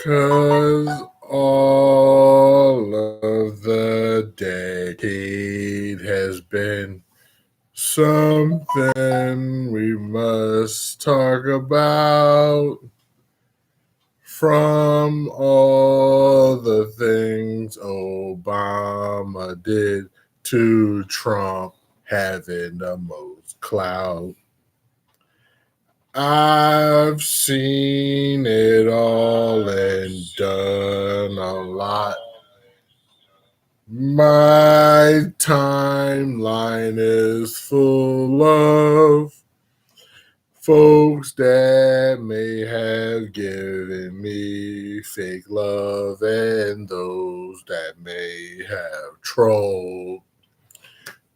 'Cause all of the decade has been something we must talk about. From all the things Obama did to Trump having the most clout. I've seen it all and done a lot. My timeline is full of folks that may have given me fake love and those that may have trolled.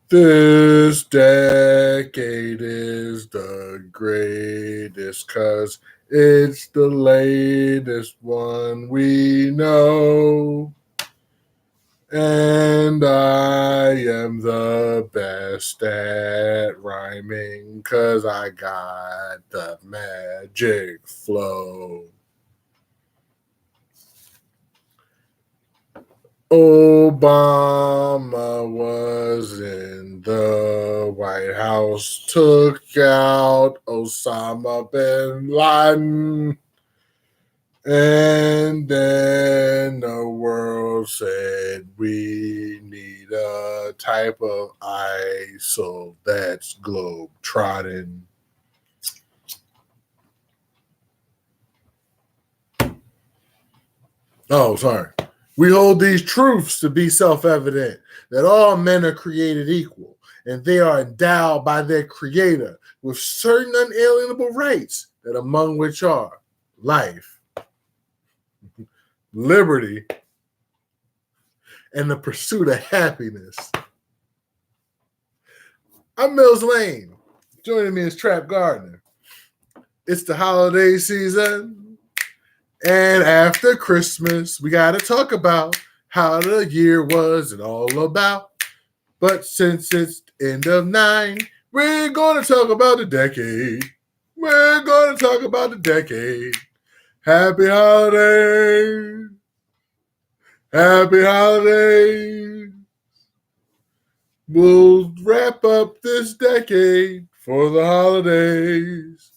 This decade is the greatest 'cause it's the latest one we know. And I am the best at rhyming 'cause I got the magic flow. Obama was in the White House, took out Osama bin Laden, and then the world said we need a type of ISIL that's globe-trotting. Oh, sorry. We hold these truths to be self-evident, that all men are created equal, and they are endowed by their creator with certain unalienable rights, that among which are life, liberty, and the pursuit of happiness. I'm Mills Lane. Joining me is Trap Gardner. It's the holiday season, and after Christmas, we got to talk about how the year was and all about. But since it's end of 9, we're going to talk about the decade. We're going to talk about the decade. Happy holidays. Happy holidays. We'll wrap up this decade for the holidays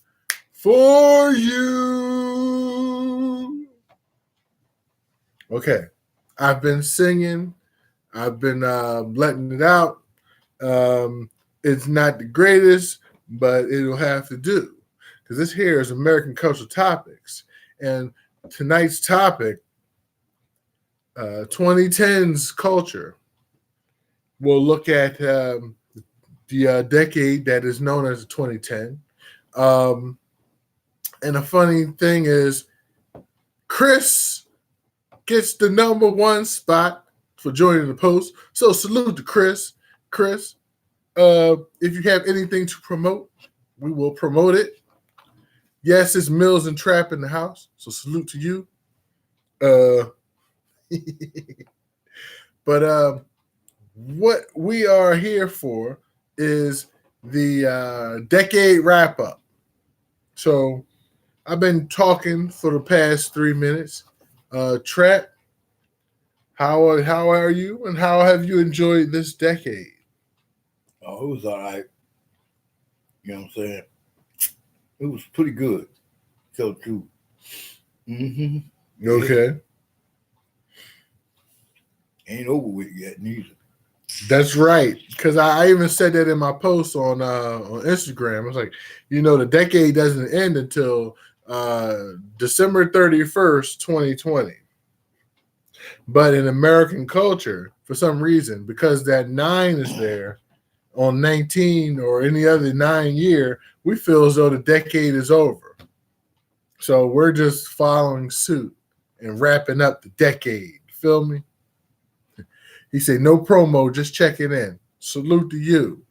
for you. Okay, I've been singing. I've been letting it out. It's not the greatest, but it'll have to do. Because this here is American Cultural Topics. And tonight's topic, 2010s culture. We'll look at the decade that is known as 2010. And the funny thing is, Chris gets the number 1 spot for joining the post. So salute to Chris. Chris, if you have anything to promote, we will promote it. Yes, it's Mills and Trap in the house, so salute to you. But what we are here for is the decade wrap up. So I've been talking for the past 3 minutes. Trap, how are you, and how have you enjoyed this decade? Oh, it was all right. You know what I'm saying? It was pretty good. Tell the truth. Okay. Ain't over with yet, neither. That's right, because I even said that in my post on Instagram. I was like, the decade doesn't end until December 31st, 2020. But in American culture, for some reason, because that 9 is there on 19 or any other 9 year, we feel as though the decade is over. So we're just following suit and wrapping up the decade. Feel me? He said, no promo, just checking in. Salute to you.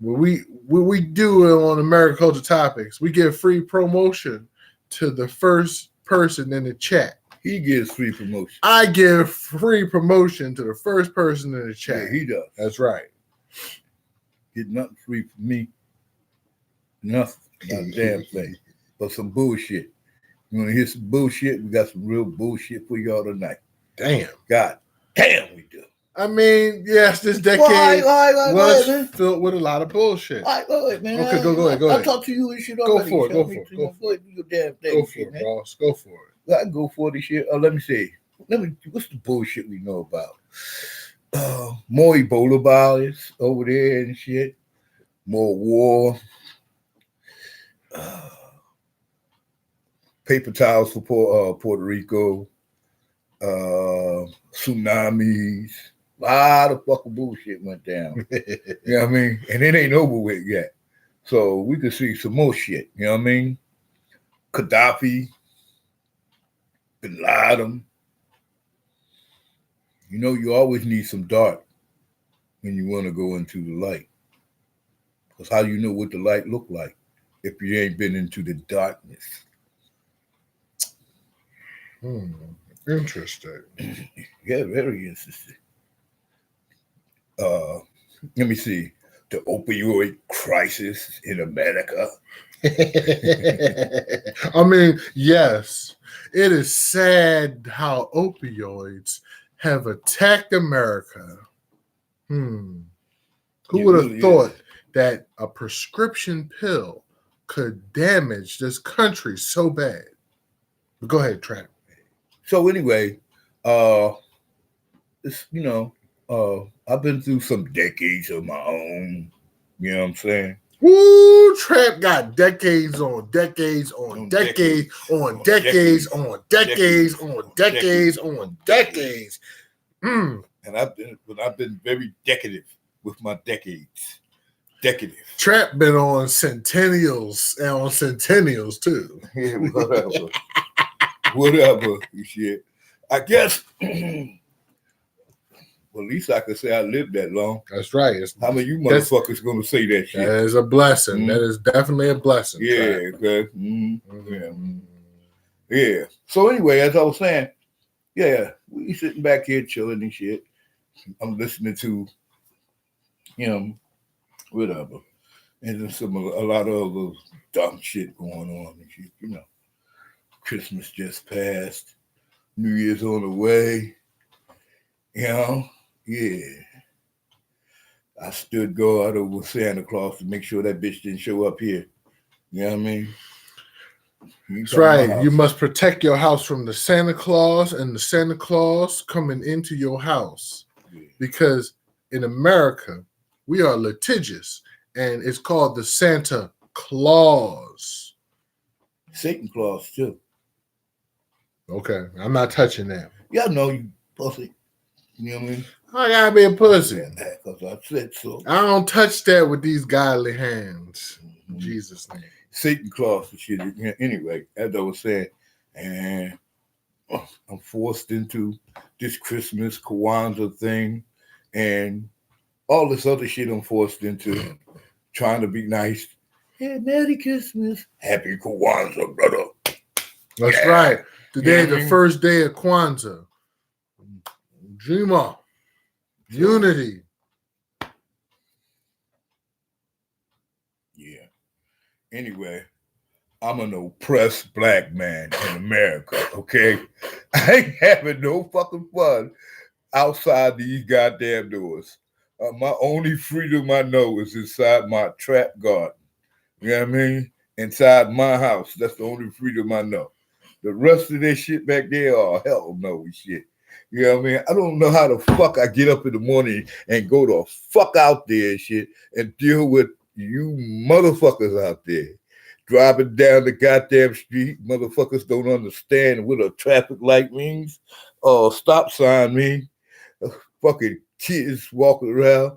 What we do on American Culture Topics, we give free promotion to the first person in the chat. He gives free promotion. I give free promotion to the first person in the chat. Yeah, he does. That's right. Get nothing free from me. Nothing. Not a damn thing. But some bullshit. You want to hear some bullshit? We got some real bullshit for y'all tonight. Damn. God damn, we do. I mean, yes, this decade was filled with a lot of bullshit. All right, go ahead, man. Okay, go ahead. I'll talk to you and shit already. Go for it. Go ahead, do your damn thing. Go for it, boss. Go for it. I can go for this shit. Let me see. What's the bullshit we know about? More Ebola virus over there and shit. More war. Paper towels for Puerto Rico. Tsunamis. A lot of fucking bullshit went down. You know what I mean? And it ain't over with yet. So we could see some more shit. You know what I mean? Gaddafi. Bin Laden. You know, you always need some dark when you want to go into the light. Because how do you know what the light look like if you ain't been into the darkness? Interesting. Yeah, very interesting. Let me see. The opioid crisis in America. I mean, yes, it is sad how opioids have attacked America. Who would have thought that a prescription pill could damage this country so bad? Go ahead, Trap. So anyway, it's, you know, I've been through some decades of my own. You know what I'm saying? Woo, Trap got decades on decades on decades on decades on decades on decades on decades. And I've been very decadent with my decades. Decadent. Trap been on centennials and on centennials too. Yeah, whatever. Whatever. Shit. I guess. Well, at least I could say I lived that long. That's right. How many of you motherfuckers gonna say that shit? That is a blessing. Mm-hmm. That is definitely a blessing. Yeah, okay. Yeah. So anyway, as I was saying, yeah, we sitting back here chilling and shit. I'm listening to him, whatever, and there's a lot of other dumb shit going on and shit. You know, Christmas just passed, New Year's on the way. You know. Yeah. I stood guard over Santa Claus to make sure that bitch didn't show up here. You know what I mean? That's right. You must protect your house from the Santa Claus and the Santa Claus coming into your house. Yeah. Because in America, we are litigious, and it's called the Santa Claus. Satan Claus, too. Okay. I'm not touching that. Y'all know you pussy. You know what I mean? I gotta be a pussy. Because I said so. I don't touch that with these godly hands. In Jesus' name. Satan Claus and shit. Anyway, as I was saying, and I'm forced into this Christmas Kwanzaa thing and all this other shit I'm forced into, trying to be nice. Yeah, Merry Christmas. Happy Kwanzaa, brother. That's right. Today, the first day of Kwanzaa. Jima. Unity. Yeah. Anyway, I'm an oppressed black man in America, okay? I ain't having no fucking fun outside these goddamn doors. My only freedom I know is inside my trap garden. You know what I mean? Inside my house. That's the only freedom I know. The rest of this shit back there, oh, hell no shit. You know what I mean? I don't know how the fuck I get up in the morning and go the fuck out there and shit and deal with you motherfuckers out there. Driving down the goddamn street, motherfuckers don't understand what a traffic light means, stop sign means, fucking kids walking around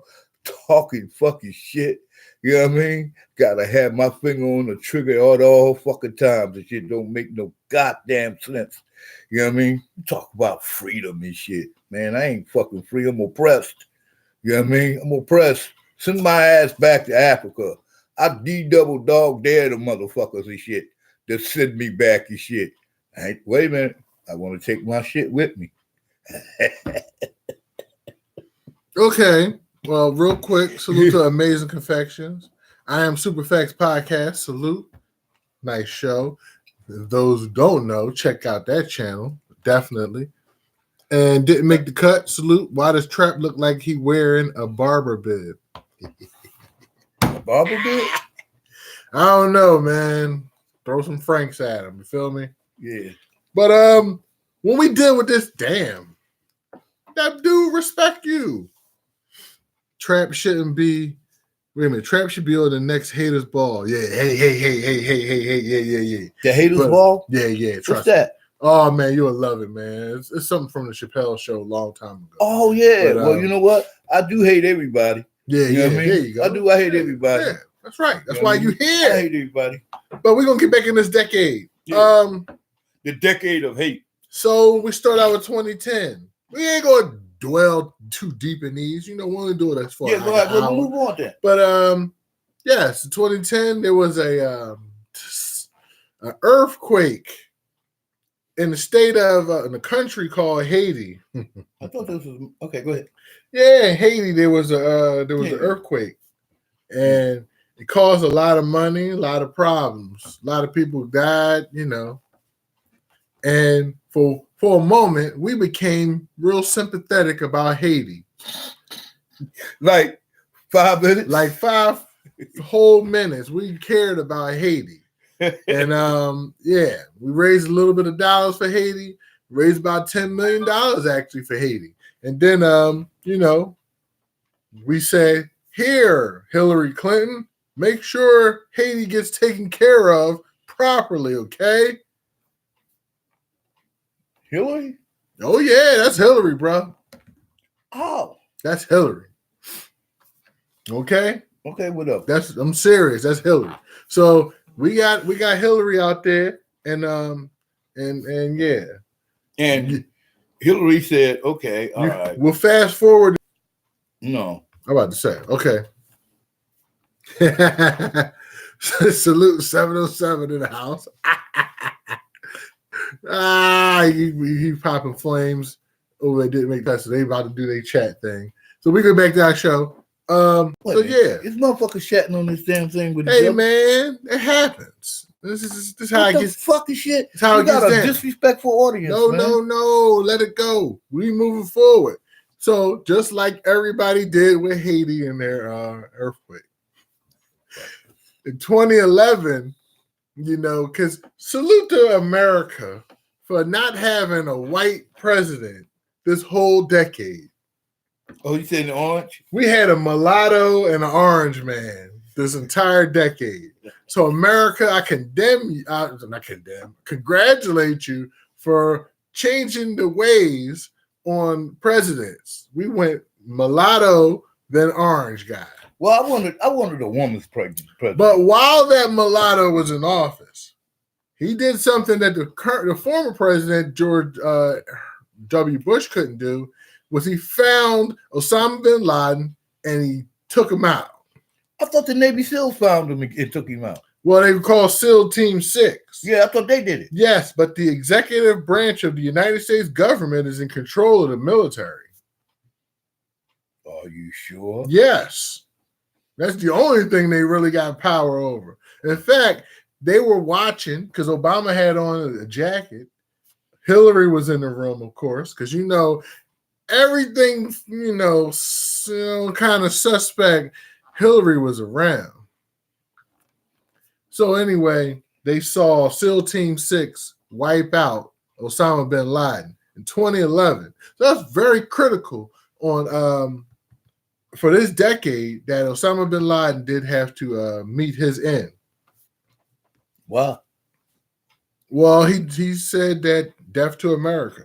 talking fucking shit. You know what I mean? Gotta have my finger on the trigger all fucking times. And shit don't make no goddamn sense. You know what I mean? Talk about freedom and shit. Man, I ain't fucking free. I'm oppressed. You know what I mean? I'm oppressed. Send my ass back to Africa. I double dog dare the motherfuckers and shit to send me back and shit. Wait a minute. I want to take my shit with me. Okay. Well, real quick, salute to Amazing Confections. I am Superfacts Podcast. Salute. Nice show. Those who don't know, check out that channel, definitely. And didn't make the cut. Salute. Why does Trap look like he wearing a barber bib? A barber bib? I don't know, man. Throw some Franks at him. You feel me? Yeah. But when we deal with this, damn, that dude respect you. Trap shouldn't be. Wait a minute. Trap should be on the next haters ball. Yeah. Hey. Yeah. The haters But- ball? Yeah. What's Trust that? me. Oh man, you'll love it, man. It's something from the Chappelle Show a long time ago. Oh yeah. But, Well, you know what? I do hate everybody. Yeah, You know what I mean? There you go. I hate everybody. Yeah, that's right. That's You know why what I you mean? I here. hate everybody. But we're gonna get back in this decade. Yeah. The decade of hate. So we start out with 2010. We ain't gonna dwell too deep in these. You know, we only do it as far Yeah, as go like ahead. an We'll hour. move on then. But yes, in 2010 there was a an earthquake in the state of in a country called Haiti. I thought this was okay. Go ahead. Yeah, in Haiti there was an Yeah. earthquake, and it caused a lot of money, a lot of problems. A lot of people died, you know. And for a moment, we became real sympathetic about Haiti. Like 5 minutes. Like 5 whole minutes, we cared about Haiti. And yeah, we raised a little bit of dollars for Haiti, raised about $10 million actually for Haiti. And then you know, we said, here, Hillary Clinton, make sure Haiti gets taken care of properly, okay? Hillary? Oh yeah, that's Hillary, bro. Oh. That's Hillary. Okay? Okay, what up? I'm serious. That's Hillary. So we got Hillary out there, and yeah. And Hillary said, okay, all right. We'll fast forward. No. I'm about to say, okay. Salute 707 in the house. He popping flames. Oh, they didn't make that, so they about to do their chat thing. So we go back to our show. So yeah, This motherfucker chatting on this damn thing with hey each other. man, it happens. This is how What it the gets. fucking shit? It's how You it gets got a down. disrespectful audience. No, man. no, let it go. We moving forward. So just like everybody did with Haiti in their earthquake. In 2011, you know, because salute to America for not having a white president this whole decade. Oh, you said the orange? We had a mulatto and an orange man this entire decade. So America, I condemn you. Not condemn. Congratulate you for changing the ways on presidents. We went mulatto, then orange guy. Well, I wanted a woman's president. But while that mulatto was in office, he did something that the former president George W. Bush couldn't do. Was he found Osama bin Laden and he took him out. I thought the Navy SEALs found him and took him out. Well, they were called SEAL Team 6. Yeah, I thought they did it. Yes, but the executive branch of the United States government is in control of the military. Are you sure? Yes. That's the only thing they really got power over. In fact, they were watching because Obama had on a jacket. Hillary was in the room, of course, because you know everything, kind of suspect. Hillary was around. So anyway, they saw SEAL Team 6 wipe out Osama bin Laden in 2011. So that's very critical on for this decade that Osama bin Laden did have to meet his end. Wow. Well, he said that death to America.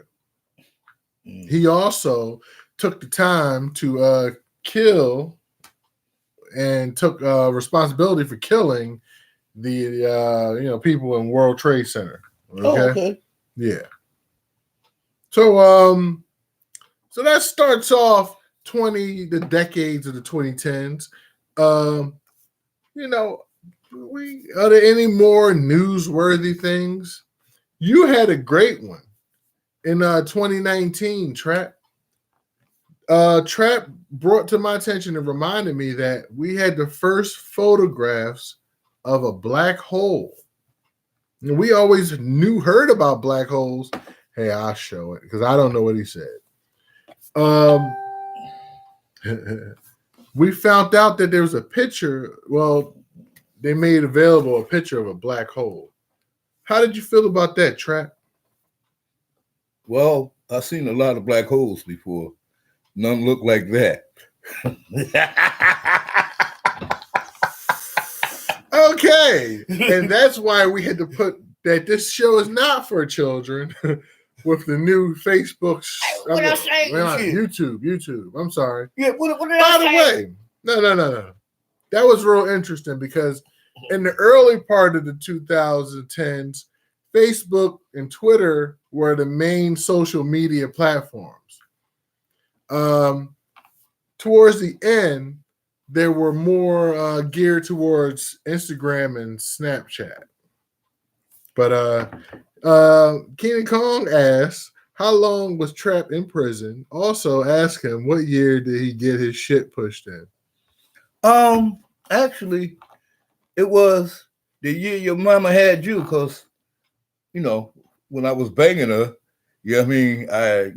He also took the time to kill and took responsibility for killing the people in World Trade Center. Okay? Oh, okay. Yeah. So so that starts off the decades of the 2010s. Are there any more newsworthy things? You had a great one in 2019, Trap. Trap brought to my attention and reminded me that we had the first photographs of a black hole. We always heard about black holes. Hey, I'll show it because I don't know what he said. We found out that there was a picture. Well, they made available a picture of a black hole. How did you feel about that, Trap? Well, I've seen a lot of black holes before. None look like that. Okay, and that's why we had to put that this show is not for children with the new Facebook. What I say? YouTube. I'm sorry. Yeah, what did By I the say? way, no. That was real interesting because in the early part of the 2010s, Facebook and Twitter were the main social media platforms. Towards the end, there were more geared towards Instagram and Snapchat. But Keenan Kong asked, how long was Trap in prison? Also ask him what year did he get his shit pushed in? Actually, it was the year your mama had you, because, when I was banging her, I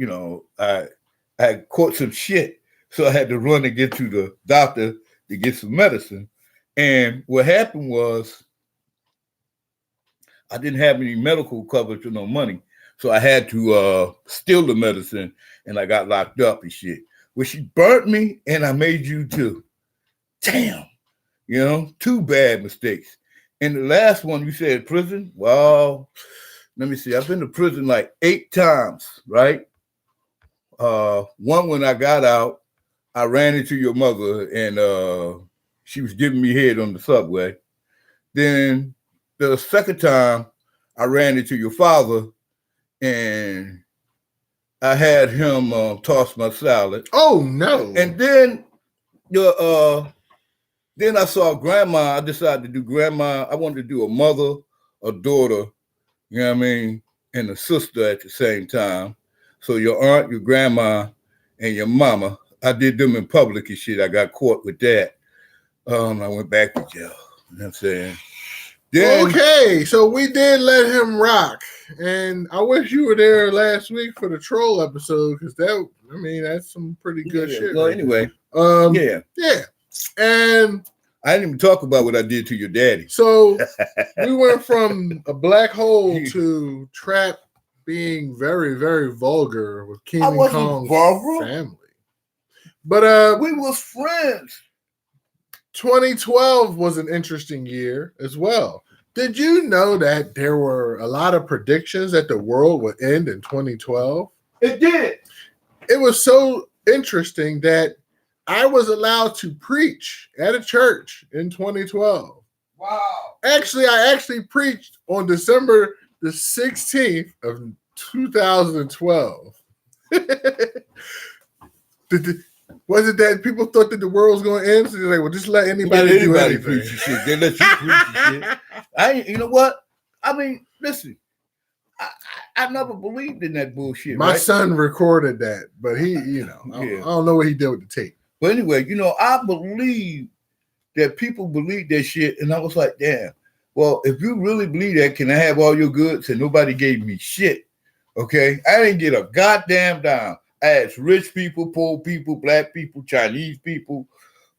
had caught some shit. So I had to run and get to the doctor to get some medicine. And what happened was I didn't have any medical coverage or no money. So I had to steal the medicine, and I got locked up and shit. Well, she burnt me, and I made you too. Damn. 2 bad mistakes. And the last one, you said prison? Well, let me see. I've been to prison like 8 times, right? One, when I got out, I ran into your mother, and she was giving me head on the subway. Then the second time, I ran into your father, and I had him toss my salad. Oh no! And then then I saw grandma. I decided to do grandma. I wanted to do a mother, a daughter, and a sister at the same time. So your aunt, your grandma, and your mama, I did them in public and shit. I got caught with that. I went back to jail. You know what I'm saying? Then, okay, so we did let him rock. And I wish you were there last week for the troll episode, because that's some pretty good shit. Well, anyway. Yeah. And I didn't even talk about what I did to your daddy. So we went from a black hole to Trap being very, very vulgar with Keenan Kong's family. But we was friends. 2012 was an interesting year as well. Did you know that there were a lot of predictions that the world would end in 2012? It did. It was so interesting that I was allowed to preach at a church in 2012. Wow. Actually, I preached on December the 16th of 2012. Was it that people thought that the world was going to end? So they're like, well, just let anybody do anything. Preach shit. They let you preach shit. You know what? I mean, listen, I never believed in that bullshit. My son recorded that, but he, I don't know what he did with the tape. But anyway, I believe that people believe that shit. And I was like, damn, well, if you really believe that, can I have all your goods? And nobody gave me shit. Okay. I didn't get a goddamn dime. I asked rich people, poor people, black people, Chinese people,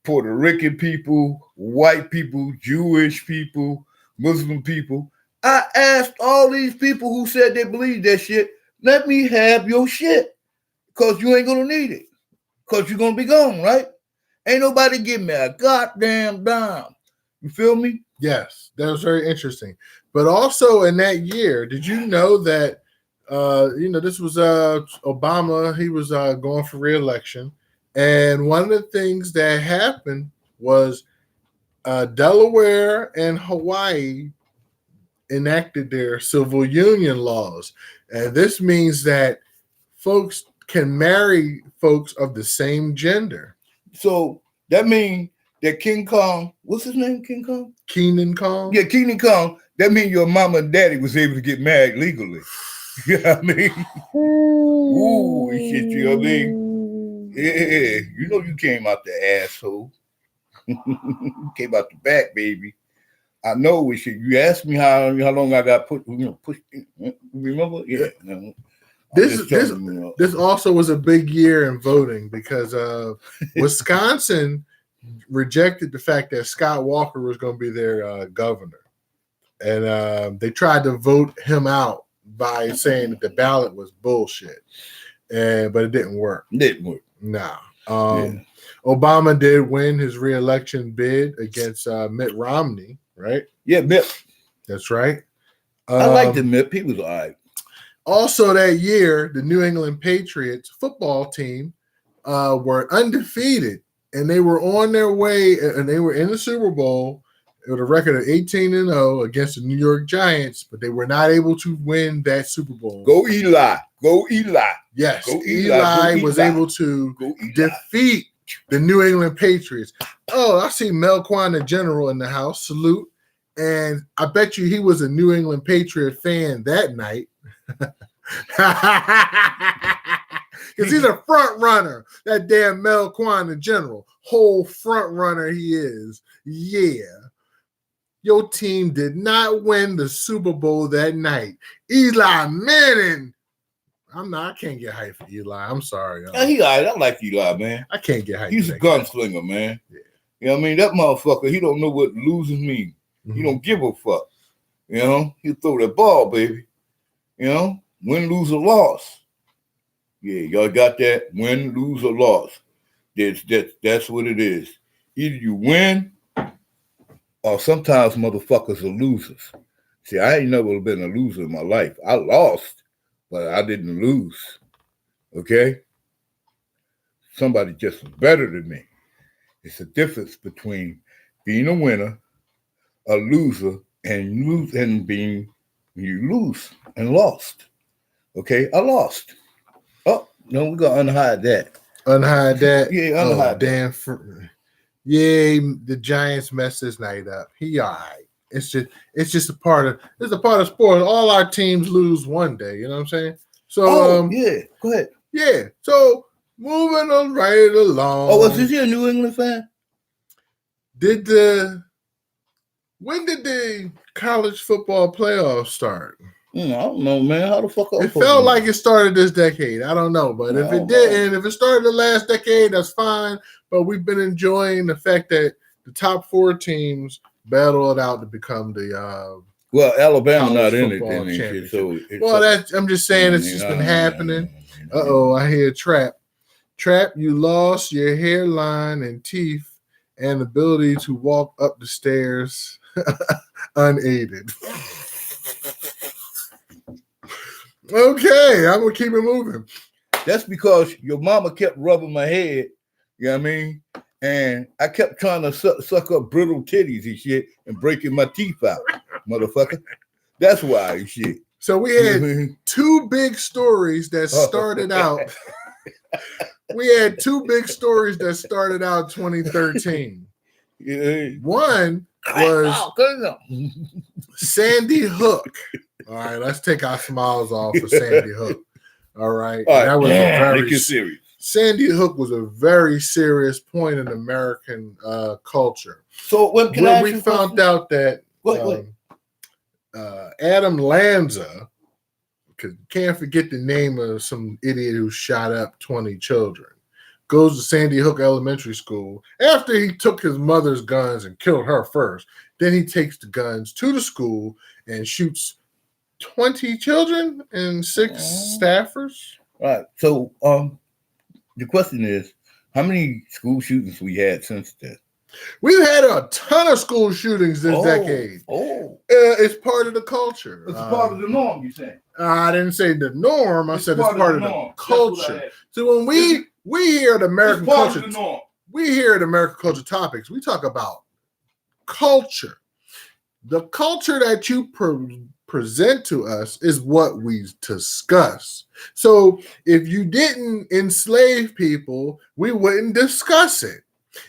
Puerto Rican people, white people, Jewish people, Muslim people. I asked all these people who said they believe that shit, let me have your shit, because you ain't going to need it. Because you're going to be gone, right? Ain't nobody give me a goddamn dime. You feel me? Yes, that was very interesting. But also in that year, did you know that, this was Obama. He was going for re-election. And one of the things that happened was Delaware and Hawaii enacted their civil union laws. And this means that folks can marry folks of the same gender. So that means that King Kong, what's his name, King Kong? Keenan Kong? Yeah, Keenan Kong. That means your mama and daddy was able to get married legally. You know what I mean? Ooh, shit, you know what I mean? Yeah, you came out the asshole. You came out the back, baby. I know we should. You asked me how long I got pushed. Remember? Yeah. This also was a big year in voting because Wisconsin rejected the fact that Scott Walker was going to be their governor, and they tried to vote him out by saying that the ballot was bullshit, but it didn't work. No. Obama did win his re-election bid against Mitt Romney, right? Yeah, Mitt. That's right. I liked Mitt. He was all right. Also that year, the New England Patriots football team were undefeated, and they were on their way, and they were in the Super Bowl with a record of 18-0 against the New York Giants, but they were not able to win that Super Bowl. Go Eli. Go Eli. Yes, Eli was able to defeat the New England Patriots. Oh, I see Melquan the General in the house. Salute. And I bet you he was a New England Patriot fan that night. Because he's a front runner. That damn Melquan the General. Whole front runner he is. Yeah. Your team did not win the Super Bowl that night. Eli Manning. I can't get hyped for Eli. I'm sorry. Yeah, he all right. I like Eli, man. I can't get hyped. He's a gunslinger, man. Yeah. You know what I mean? That motherfucker, he don't know what losing means. He don't give a fuck. You know? He'll throw that ball, baby. You know? Win, lose, or loss. Yeah, y'all got that? Win, lose, or loss. That's what it is. Either you win, or sometimes motherfuckers are losers. See, I ain't never been a loser in my life. I lost, but I didn't lose. Okay? Somebody just was better than me. It's a difference between being a winner, a loser, and being you lose and lost. Okay? I lost. Oh, no, we're gonna unhide that. Unhide that? Yeah, unhide that. Yeah, the Giants messed this night up. He all right. It's just a part of sports. All our teams lose one day, you know what I'm saying? So yeah, go ahead. Yeah. So moving on right along. Oh, was this a New England fan? When did the college football playoffs start? I don't know, man. How the fuck? It felt like it started this decade. I don't know, but if it didn't, if it started the last decade, that's fine. But we've been enjoying the fact that the top 4 teams battle it out to become the Alabama not in it, then, shit, so I'm just saying it's just been happening. I hear Trap. Trap, you lost your hairline and teeth and ability to walk up the stairs unaided. Okay, I'm gonna keep it moving. That's because your mama kept rubbing my head, you know what I mean? And I kept trying to suck up brittle titties and shit and breaking my teeth out, motherfucker. That's why and shit. So we had 2 big stories that started out. We had 2 big stories that started out 2013. Yeah. One was Sandy Hook. All right, let's take our smiles off for Sandy Hook. All right. That was very serious. Sandy Hook was a very serious point in American culture. So when we found out that Adam Lanza, because can't forget the name of some idiot who shot up 20 children, goes to Sandy Hook Elementary School after he took his mother's guns and killed her first. Then he takes the guns to the school and shoots 20 children and 6 staffers. Right. So the question is, how many school shootings we had since then? We've had a ton of school shootings this decade. It's part of the culture. It's part of the norm, you say? I didn't say the norm. I said it's part of the culture. So when we hear the American culture, we hear the American culture topics, we talk about culture. The culture that you present to us is what we discuss. So if you didn't enslave people, we wouldn't discuss it.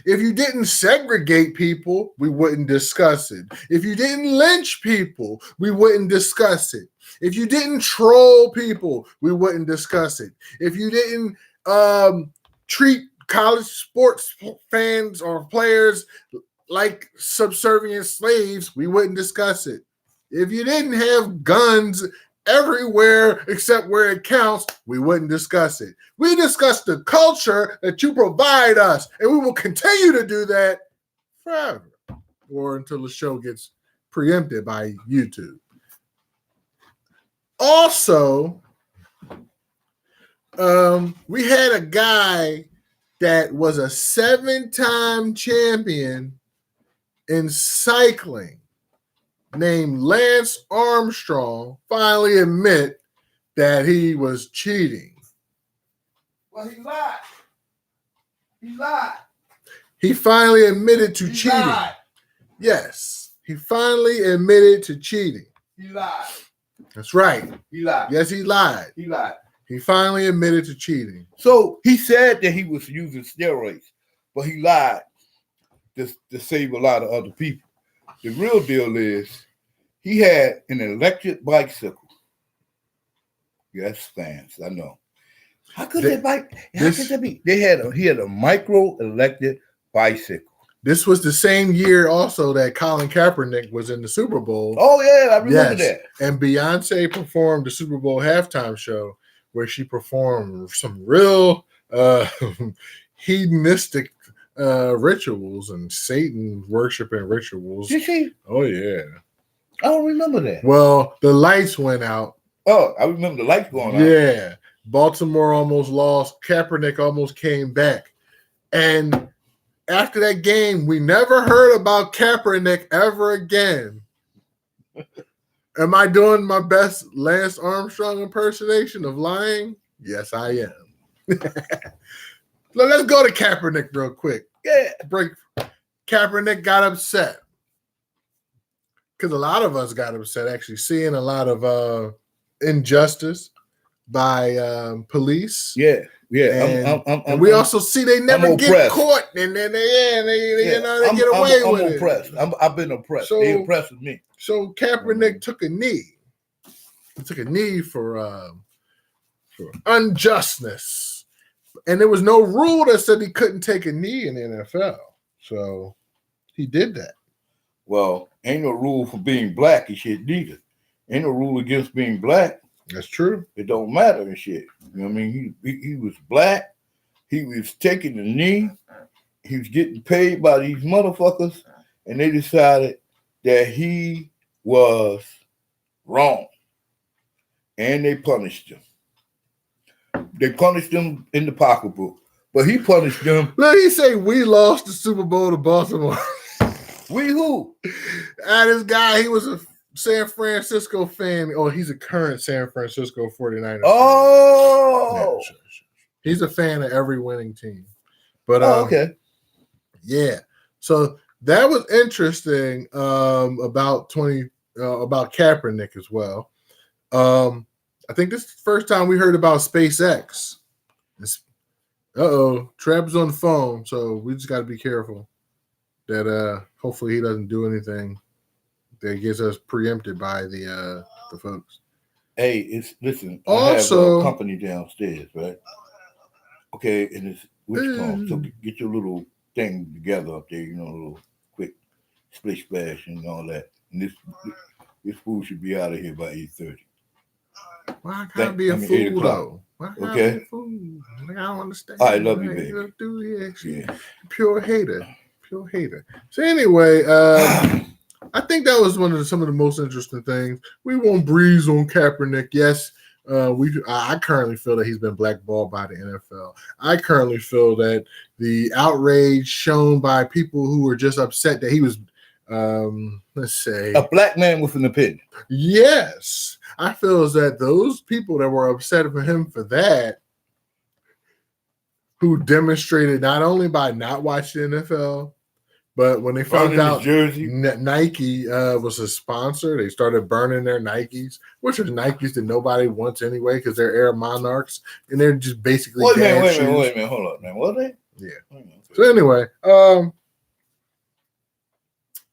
If you didn't segregate people, we wouldn't discuss it. If you didn't lynch people, we wouldn't discuss it. If you didn't troll people, we wouldn't discuss it. If you didn't treat college sports fans or players like subservient slaves, we wouldn't discuss it. If you didn't have guns everywhere except where it counts, we wouldn't discuss it. We discuss the culture that you provide us, and we will continue to do that forever, or until the show gets preempted by YouTube. Also, we had a guy that was a 7-time champion in cycling named Lance Armstrong finally admit that he was cheating. Well, he lied. He lied. He finally admitted to cheating. Lied. Yes, he finally admitted to cheating. He lied. That's right. He lied. Yes, he lied. He lied. He finally admitted to cheating. So he said that he was using steroids, but he lied to save a lot of other people. The real deal is he had an electric bicycle. Yes, fans, I know. How could that be? He had a micro electric bicycle. This was the same year also that Colin Kaepernick was in the Super Bowl. Oh yeah, I remember that. And Beyonce performed the Super Bowl halftime show where she performed some real hedonistic rituals and Satan worshiping rituals. Did she? Oh yeah. I don't remember that. Well, the lights went out. Oh, I remember the lights going out. Yeah. Baltimore almost lost. Kaepernick almost came back. And after that game, we never heard about Kaepernick ever again. Am I doing my best Lance Armstrong impersonation of lying? Yes, I am. Let's go to Kaepernick real quick. Yeah. Kaepernick got upset. Because a lot of us got upset actually seeing a lot of injustice by police. Yeah. And we also see they never get caught, and then they get away with it. I'm oppressed. I've been oppressed. They oppressed me. So Kaepernick took a knee. He took a knee for unjustness, and there was no rule that said he couldn't take a knee in the NFL. So he did that. Well, ain't no rule for being black and shit neither. Ain't no rule against being black. That's true. It don't matter and shit. You know what I mean? He was black. He was taking the knee. He was getting paid by these motherfuckers, and they decided that he was wrong, and they punished him. They punished him in the pocketbook, but he punished them. Let me say, we lost the Super Bowl to Baltimore. We who? This guy, he was a San Francisco fan. Oh, he's a current San Francisco 49ers Oh! fan. He's a fan of every winning team. But okay. Yeah. So that was interesting about Kaepernick as well. I think this is the first time we heard about SpaceX. Treb's on the phone, so we just got to be careful that hopefully he doesn't do anything that gets us preempted by the folks. Hey, listen. Also, I have a company downstairs, right? Okay, and it's so get your little thing together up there, a little quick splish splash and all that. And this food should be out of here by 8:30. Why can't it be a fool though? Okay. I don't understand. I love you, baby. Yeah. Pure hater. So anyway, I think that was some of the most interesting things. We won't breeze on Kaepernick. Yes, I currently feel that he's been blackballed by the NFL. I currently feel that the outrage shown by people who were just upset that he was, let's say, a black man with an opinion. Yes, I feel that those people that were upset with him for that, who demonstrated not only by not watching the NFL, but when they found out Nike was a sponsor, they started burning their Nikes, which are Nikes that nobody wants anyway because they're Air Monarchs, and they're just basically Wait a minute, hold up, man. What are they? Yeah. So anyway,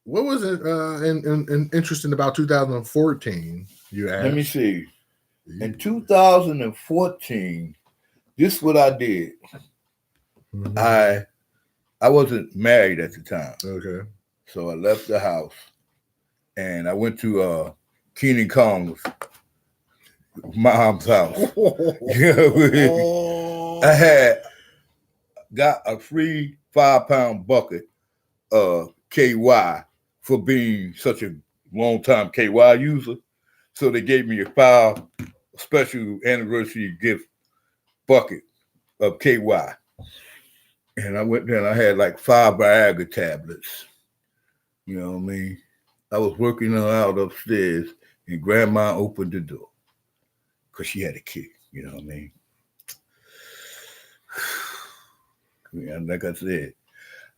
what was it interesting about 2014? You asked. Let me see. In 2014, this is what I did. Mm-hmm. I wasn't married at the time. Okay. So I left the house and I went to Keenan Kong's mom's house. I had got a free 5-pound bucket of KY for being such a long time KY user. So they gave me a special anniversary gift bucket of KY. And I went there and I had like 5 Viagra tablets. You know what I mean? I was working her out upstairs and grandma opened the door because she had a kid. You know what I mean? And like I said,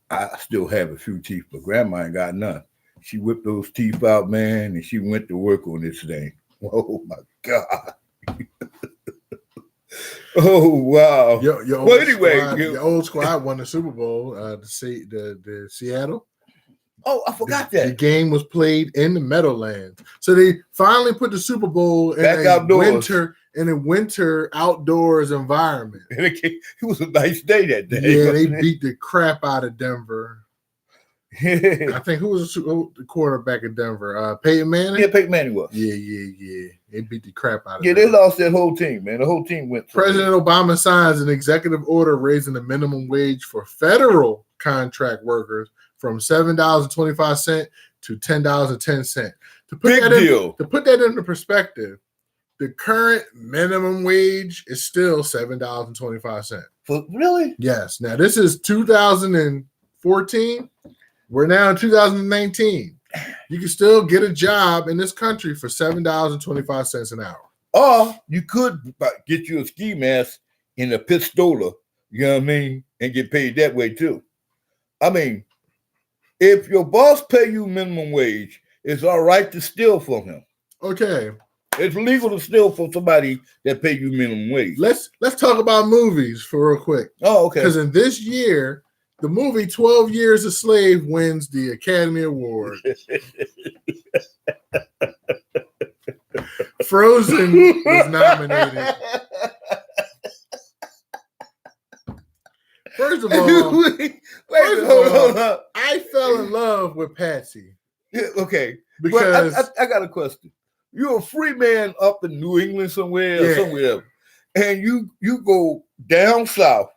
I still have a few teeth, but grandma ain't got none. She whipped those teeth out, man, and she went to work on this thing. Oh my God. Oh wow. Your old squad won the Super Bowl, the Seattle. Oh, I forgot The that. game was played in the Meadowlands. So they finally put the Super Bowl in Back outdoors. in a winter outdoors environment. And it was a nice day that day. Yeah, they beat the crap out of Denver. I think who was the quarterback of Denver? Peyton Manning? Yeah, Peyton Manning was. Yeah. They beat the crap out of Yeah, them. they lost that whole team, man. The whole team went. President Obama signs an executive order raising the minimum wage for federal contract workers from $7.25 to $10.10. Big deal. To put that into perspective, the current minimum wage is still $7.25. Really? Yes. Now this is 2014. We're now in 2019. You can still get a job in this country for $7.25 an hour. Or you could get you a ski mask in a pistola, you know what I mean, and get paid that way too. I mean, if your boss pay you minimum wage, it's all right to steal from him. Okay. It's legal to steal from somebody that pay you minimum wage. Let's talk about movies for real quick. Oh, okay. Because in this year, the movie 12 Years a Slave wins the Academy Award. Frozen was nominated. First of all, hold up. I fell in love with Patsy. Yeah, okay. Because but I got a question. You're a free man up in New England somewhere or somewhere, and you go down south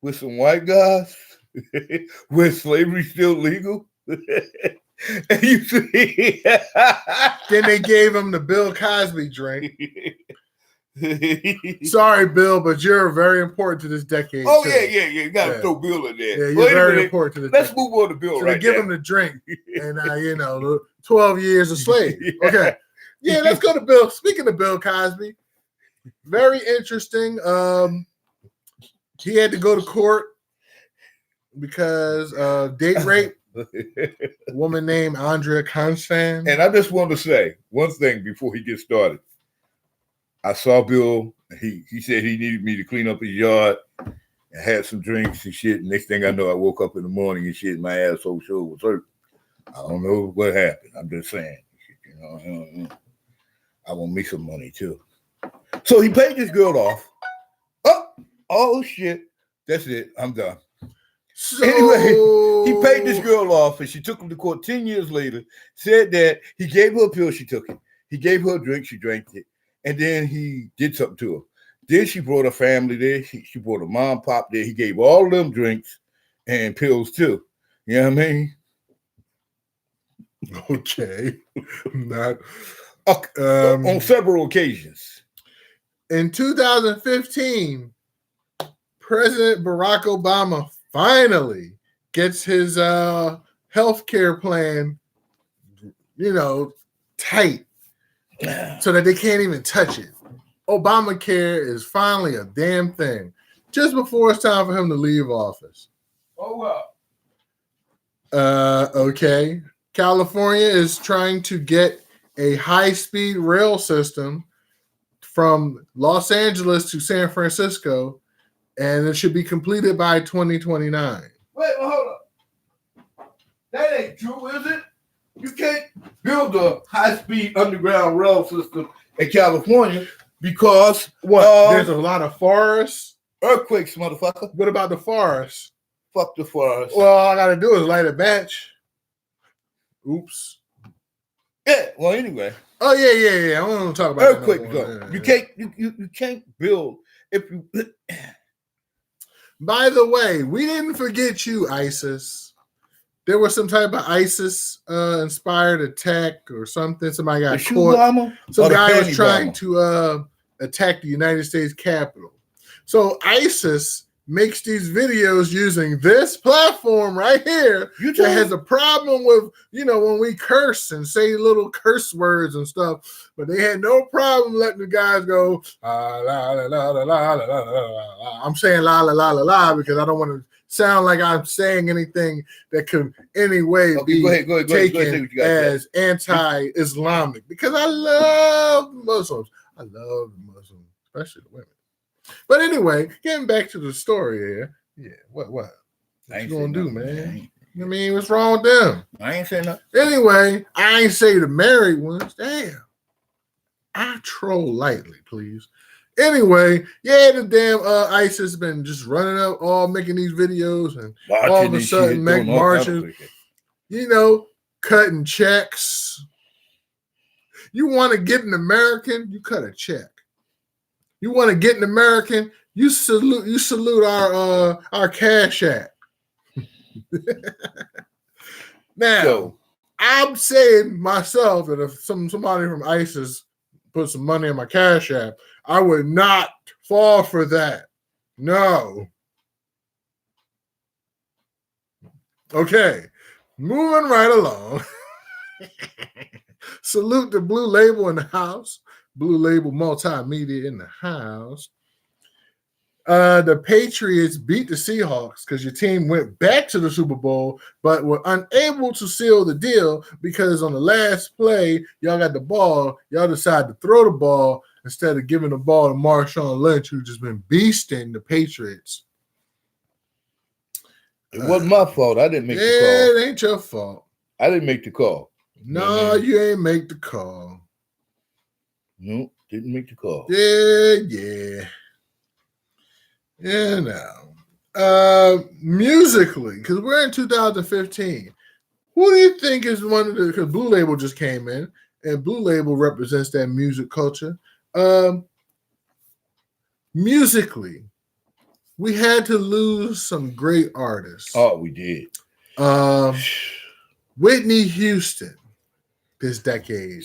with some white guys where slavery's still legal. And you see, then they gave him the Bill Cosby drink. Sorry, Bill, but you're very important to this decade. Oh, too. yeah. You got to throw Bill in there. Yeah, you're very important to this Let's decade. move on to Bill so right they give now. him the drink, and 12 years a slave. Okay, yeah, let's go to Bill. Speaking of Bill Cosby, very interesting. He had to go to court because of date rape. A woman named Andrea Constand. And I just want to say one thing before he gets started. I saw Bill. He said he needed me to clean up his yard and had some drinks and shit. Next thing I know, I woke up in the morning and shit. My asshole sure was hurt. I don't know what happened. I'm just saying. I want me some money too. So he paid this girl off. Oh shit. That's it. I'm done. So, anyway, he paid this girl off and she took him to court 10 years later, said that he gave her a pill, she took it. He gave her a drink, she drank it. And then he did something to her. Then she brought her family there. She brought her mom, pop there. He gave all of them drinks and pills too. You know what I mean? Okay. Not on several occasions. In 2015, President Barack Obama finally gets his health care plan, tight so that they can't even touch it. Obamacare is finally a damn thing. Just before it's time for him to leave office. Oh, well. Okay. California is trying to get a high-speed rail system from Los Angeles to San Francisco, and it should be completed by 2029. Wait, hold up. That ain't true, is it? You can't build a high-speed underground rail system in California because there's a lot of forests. Earthquakes, motherfucker. What about the forest? Fuck the forest. Well, all I gotta do is light a match. Oops. Yeah. Well, anyway. Oh yeah. I want to talk about Earthquake that zone. one. You can't build if you. By the way, we didn't forget you, ISIS. There was some type of ISIS inspired attack or something. Somebody got The shoe caught. bomber. Some or the guy was panty trying bomber? to attack the United States Capitol. So ISIS makes these videos using this platform right here that has a problem with, when we curse and say little curse words and stuff, but they had no problem letting the guys go, la, la, la, la, la, la, la, la, la. I'm saying la, la, la, la, la, because I don't want to sound like I'm saying anything that could any way be go ahead, taken as anti-Islamic, because I love Muslims. I love the Muslims, especially the women. But anyway, getting back to the story here. Yeah, what you gonna do, man? I mean, what's wrong with them? I ain't saying nothing. Anyway, I ain't say the married ones. Damn. I troll lightly, please. Anyway, yeah, the damn ISIS been just running up, all making these videos, and all of a sudden make marches, cutting checks. You want to get an American, you cut a check. You want to get an American, you salute our Cash App. Now, I'm saying myself that if somebody from ISIS put some money in my Cash App, I would not fall for that. No. Okay, moving right along. Salute the Blue Label in the house. Blue Label Multimedia in the house. The Patriots beat the Seahawks because your team went back to the Super Bowl, but were unable to seal the deal because on the last play, y'all got the ball. Y'all decided to throw the ball instead of giving the ball to Marshawn Lynch, who's just been beasting the Patriots. It wasn't my fault. I didn't make the call. Yeah, it ain't your fault. I didn't make the call. No, you ain't make the call. No, didn't make the call. Yeah. Musically, because we're in 2015, who do you think is one of the, because Blue Label just came in, and Blue Label represents that music culture. Musically, we had to lose some great artists. Oh, we did. Whitney Houston this decade.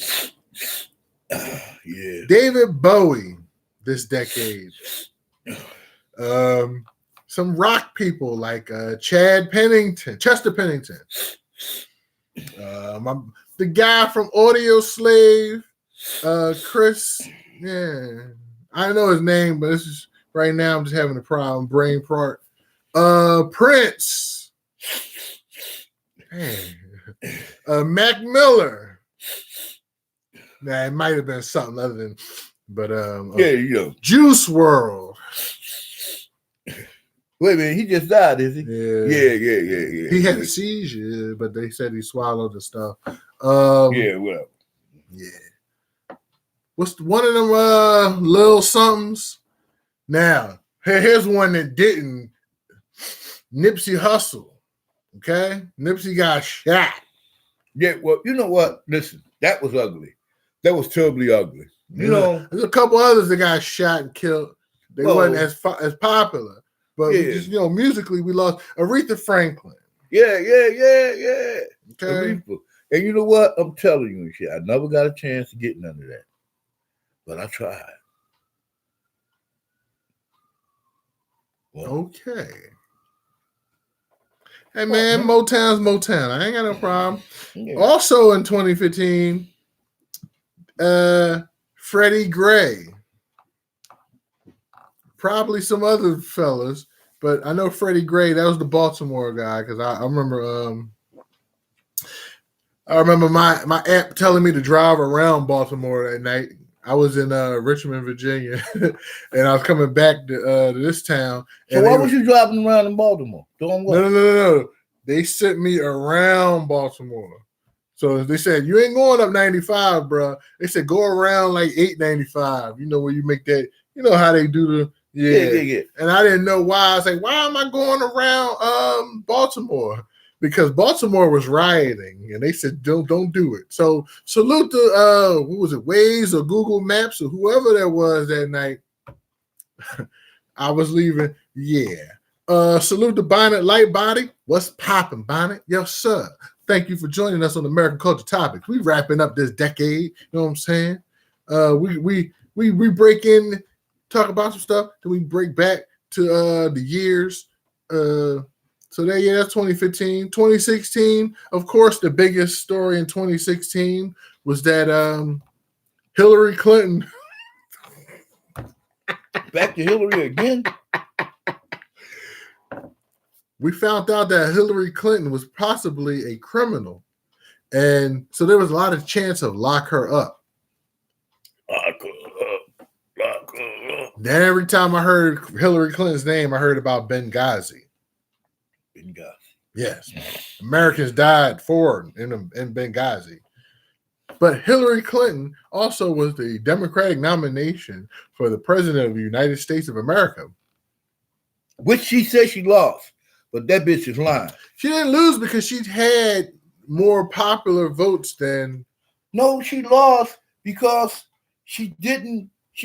Yeah. David Bowie this decade. Some rock people like Chester Pennington. The guy from Audio Slave, Chris. Yeah, I know his name, but this is right now. I'm just having a problem, brain part. Prince. Hey. Mac Miller. Nah, it might have been something other than, but Juice WRLD. Wait a minute, he just died, is he? Yeah. He had a seizure, but they said he swallowed the stuff. Whatever. Yeah. What's one of them little somethings? Now, here's one that didn't. Nipsey Hussle. Okay? Nipsey got shot. Yeah, well, you know what? Listen, that was ugly. That was terribly ugly. There's a couple others that got shot and killed. They wasn't as popular. But just, musically, we lost Aretha Franklin. Yeah. Okay. Aretha. And you know what? I'm telling you and shit. I never got a chance to get none of that. But I tried. Well, okay. Hey, man, Motown's Motown. I ain't got no problem. Yeah. Also in 2015, Freddie Gray. Probably some other fellas, but I know Freddie Gray, that was the Baltimore guy, because I remember my aunt telling me to drive around Baltimore at night. I was in Richmond, Virginia, and I was coming back to this town. So why was you driving around in Baltimore? Doing what? No. They sent me around Baltimore. So they said, you ain't going up 95, bro. They said, go around like 895. You know, where you make that, you know how they do the, yeah. And I didn't know why. I was like, why am I going around Baltimore? because Baltimore was rioting and they said don't do it. So salute to what was it, Waze or Google Maps or whoever that was that night. I was leaving. Yeah. Salute to Bonnet Light Body. What's popping, Bonnet? Yes, sir. Thank you for joining us on American Culture Topics. We wrapping up this decade. You know what I'm saying? We break in, talk about some stuff, then we break back to the years. So that's 2015. 2016, of course, the biggest story in 2016 was that Hillary Clinton. Back to Hillary again. We found out that Hillary Clinton was possibly a criminal. And so there was a lot of chance of lock her up. Lock her up. Then every time I heard Hillary Clinton's name, I heard about Benghazi. Benghazi. Yes. Americans died in Benghazi. But Hillary Clinton also was the Democratic nomination for the president of the United States of America. Which she said she lost, but that bitch is lying. She didn't lose because she had more popular votes than... No, she lost because she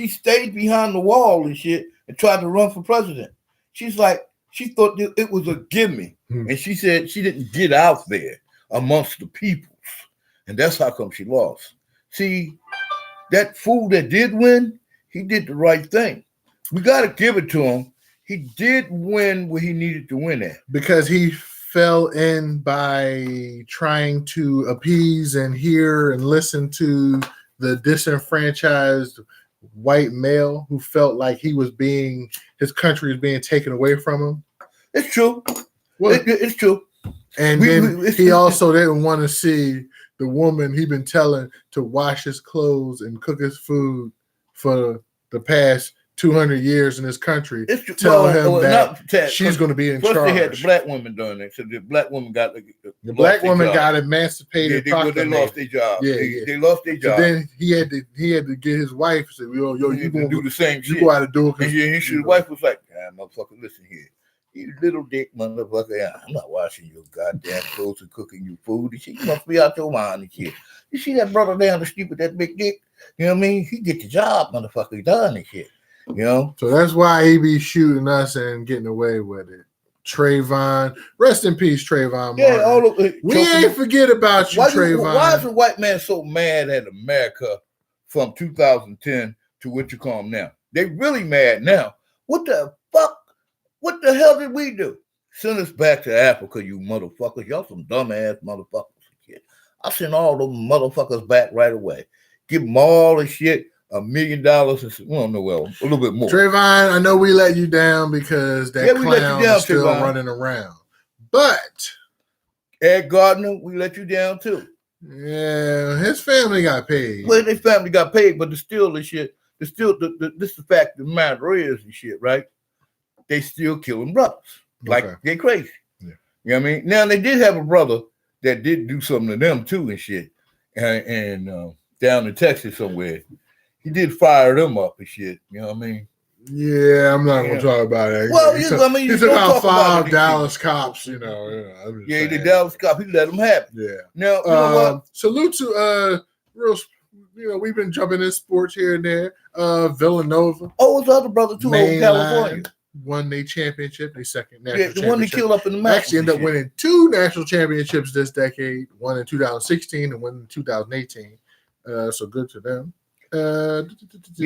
stayed behind the wall and shit and tried to run for president. She's like, she thought it was a gimme. And she said she didn't get out there amongst the peoples. And that's how come she lost. See, that fool that did win, he did the right thing. We got to give it to him. He did win where he needed to win at. Because he fell in by trying to appease and hear and listen to the disenfranchised white male who felt like his country was being taken away from him. It's true. Well, it's true. And then he also didn't want to see the woman he'd been telling to wash his clothes and cook his food for the past 200 years in this country. Tell him that she's going to be in charge. They had the black woman doing it. So the black woman got the black woman got emancipated. They lost their job. They lost their job. So then he had to get his wife. Say, yo, you gonna do the same shit. You go out and do it. And his wife was like, motherfucker, listen here. You little dick motherfucker, I'm not washing your goddamn clothes and cooking you food and shit. You must be out your mind and shit. You see that brother down the street with that big dick? You know what I mean? He get the job, motherfucker. He done and shit. You know? So that's why he be shooting us and getting away with it. Trayvon, rest in peace, Trayvon. Yeah, we ain't forget about you, Trayvon. Why is the white man so mad at America from 2010 to what you call them now? They really mad now. What the fuck? What the hell did we do? Send us back to Africa, you motherfuckers. Y'all some dumbass motherfuckers. I send all those motherfuckers back right away. Give them all the shit, $1 million. A little bit more. Trayvon, I know we let you down because that clown is still running around. But Ed Gardner, we let you down too. Yeah, his family got paid. Well, their family got paid, but there's still the shit. There's still the fact of the matter is and shit, right? They still killing brothers. Like they crazy. Yeah. You know what I mean? Now they did have a brother that did do something to them too and shit. And down in Texas somewhere. He did fire them up and shit. You know what I mean? Yeah, I'm not gonna talk about it. Well, he took out 5 Dallas cops, you know. The Dallas cop, he let them have it. Yeah. Now, you know what? Salute to we've been jumping in sports here and there. Villanova. Oh, his other brother too, in California. Won their championship, their second national championship. The one they killed up in the mountains. Actually ended up winning 2 national championships this decade, one in 2016 and one in 2018. So good to them. Yeah,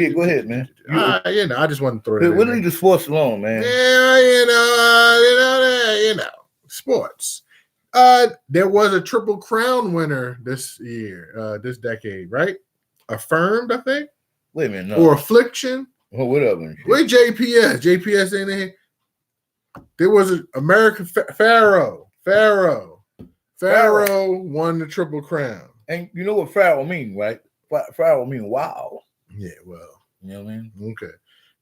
go ahead, man. I just want to throw it. We'll leave the sports alone, man. Yeah, sports. There was a Triple Crown winner this year, this decade, right? Affirmed, I think. Wait a minute, no. Or Affliction. Oh, whatever. Where JPS? JPS ain't there. There was an American Pharaoh. Pharaoh won the Triple Crown. And you know what Pharaoh mean, right? Pharaoh mean wow. Yeah, well. You know what I mean? Okay.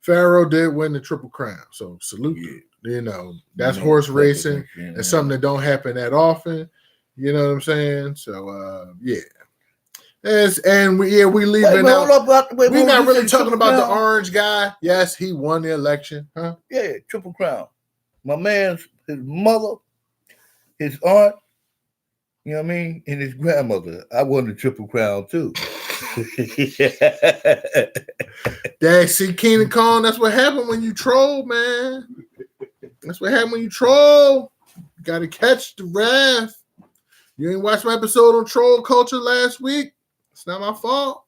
Pharaoh did win the Triple Crown. So salute you. You know, that's horse racing. It's something that don't happen that often. You know what I'm saying? So yeah. We leaving out. We're not really talking about the orange guy. Yes, he won the election, huh? Yeah, Triple Crown. My man's his mother his aunt, you know what I mean, and his grandmother. I won the Triple Crown too. Dad, see Keenan Kong, that's what happened when you troll, man. That's what happened when you troll. You gotta catch the wrath. You ain't watched my episode on troll culture last week. It's not my fault.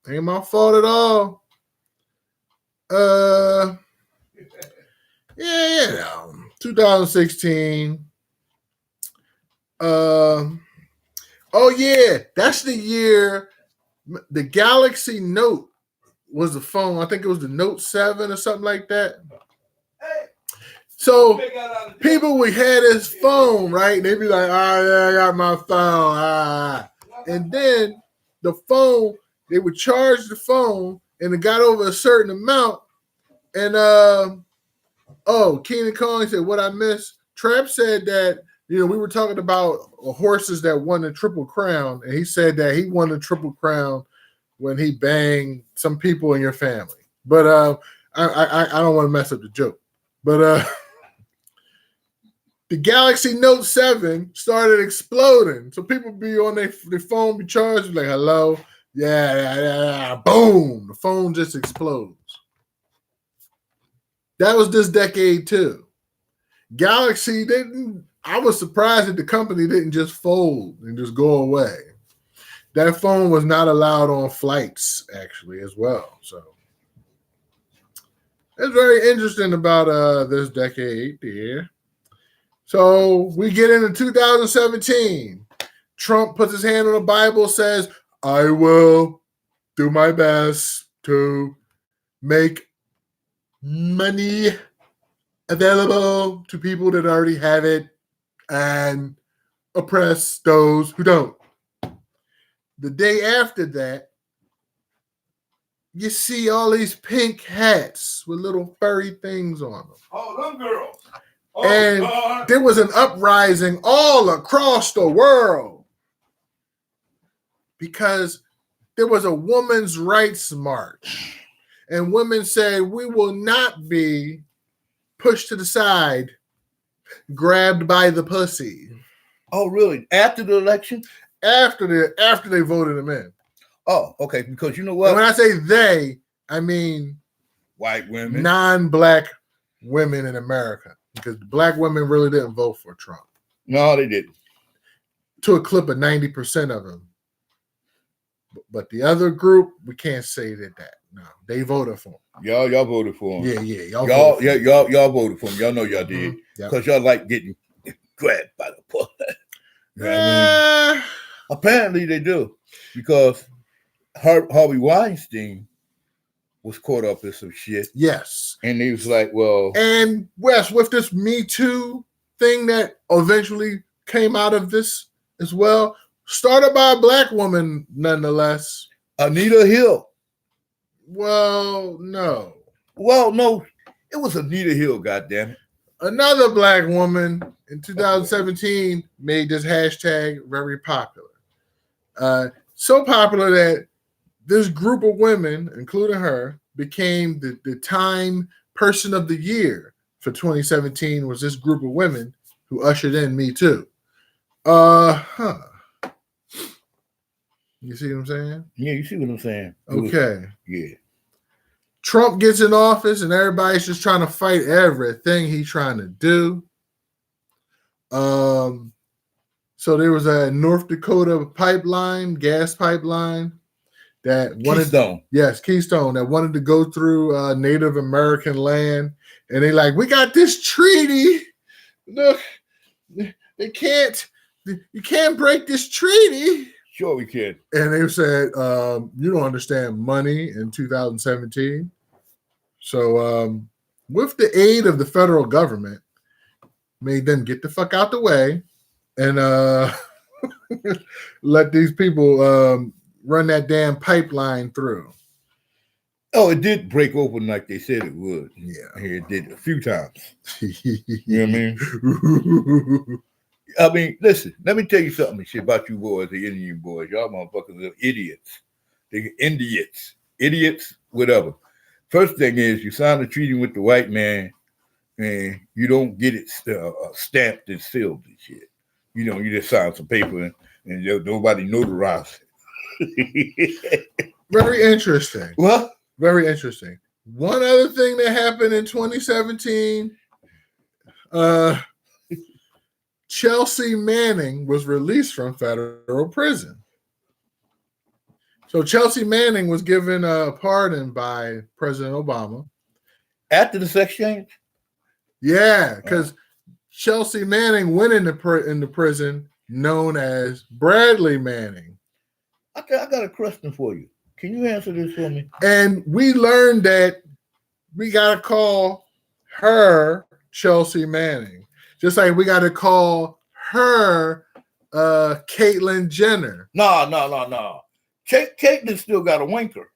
Ain't my fault at all. Yeah, 2016. Oh yeah, that's the year the Galaxy Note was the phone. I think it was the Note 7 or something like that. So people would have this phone, right? They'd be like, "Oh yeah, I got my phone." And then the phone, they would charge the phone, and it got over a certain amount. And Keenan Kong said, "What I missed." Trap said that we were talking about horses that won the Triple Crown, and he said that he won the Triple Crown when he banged some people in your family. But I don't want to mess up the joke. But the Galaxy Note 7 started exploding. So people be on their phone, be charged, like, hello, yeah, boom, the phone just explodes. That was this decade too. Galaxy didn't, I was surprised that the company didn't just fold and just go away. That phone was not allowed on flights, actually, as well. So it's very interesting about this decade here. So we get into 2017. Trump puts his hand on the Bible, says, I will do my best to make money available to people that already have it and oppress those who don't. The day after that, you see all these pink hats with little furry things on them. Oh, them girls. Oh, and God. There was an uprising all across the world because there was a women's rights march. And women said, we will not be pushed to the side, grabbed by the pussy. Oh, really? After the election? After they voted him in. Oh, okay. Because you know what? And when I say they, I mean white women, non-black women in America, because black women really didn't vote for Trump. No, they didn't. To a clip of 90% of them. But the other group, we can't say that. No, they voted for him. Y'all voted for him. Yeah. Y'all voted for him. Y'all know y'all did. Because y'all like getting grabbed by the pussy. You know what I mean? Apparently they do. Because Harvey Weinstein was caught up in some shit. Yes. And he was like, well. And Wes, with this Me Too thing that eventually came out of this as well, started by a black woman, nonetheless. Anita Hill. Well, no. Well, no. It was Anita Hill, goddammit. Another black woman in 2017 made this hashtag very popular. So popular that this group of women, including her, became the Time Person of the Year for 2017 was this group of women who ushered in Me Too. You see what I'm saying? Yeah, you see what I'm saying. Okay. Yeah. Trump gets in office and everybody's just trying to fight everything he's trying to do. So there was a North Dakota pipeline, gas pipeline that wanted Keystone that wanted to go through Native American land, and they like, we got this treaty. Look, you can't break this treaty. Sure we can. And they said, you don't understand money in 2017. So with the aid of the federal government, made them get the fuck out the way and let these people run that damn pipeline through. Oh, it did break open like they said it would. Yeah. It did a few times. You know what I mean? Listen, let me tell you something shit about you boys, the Indian boys. Y'all motherfuckers are idiots. They're idiots, whatever. First thing is you sign a treaty with the white man and you don't get it stamped and sealed and shit. You just sign some paper and nobody notarized it. Very interesting. Well, Very interesting. One other thing that happened in 2017, Chelsea Manning was released from federal prison. So Chelsea Manning was given a pardon by President Obama. after the sex change? Yeah, because Chelsea Manning went into prison known as Bradley Manning. I got a question for you. Can you answer this for me? And we learned that we got to call her Chelsea Manning. Just like we got to call her Caitlyn Jenner. No. Caitlyn still got a winker.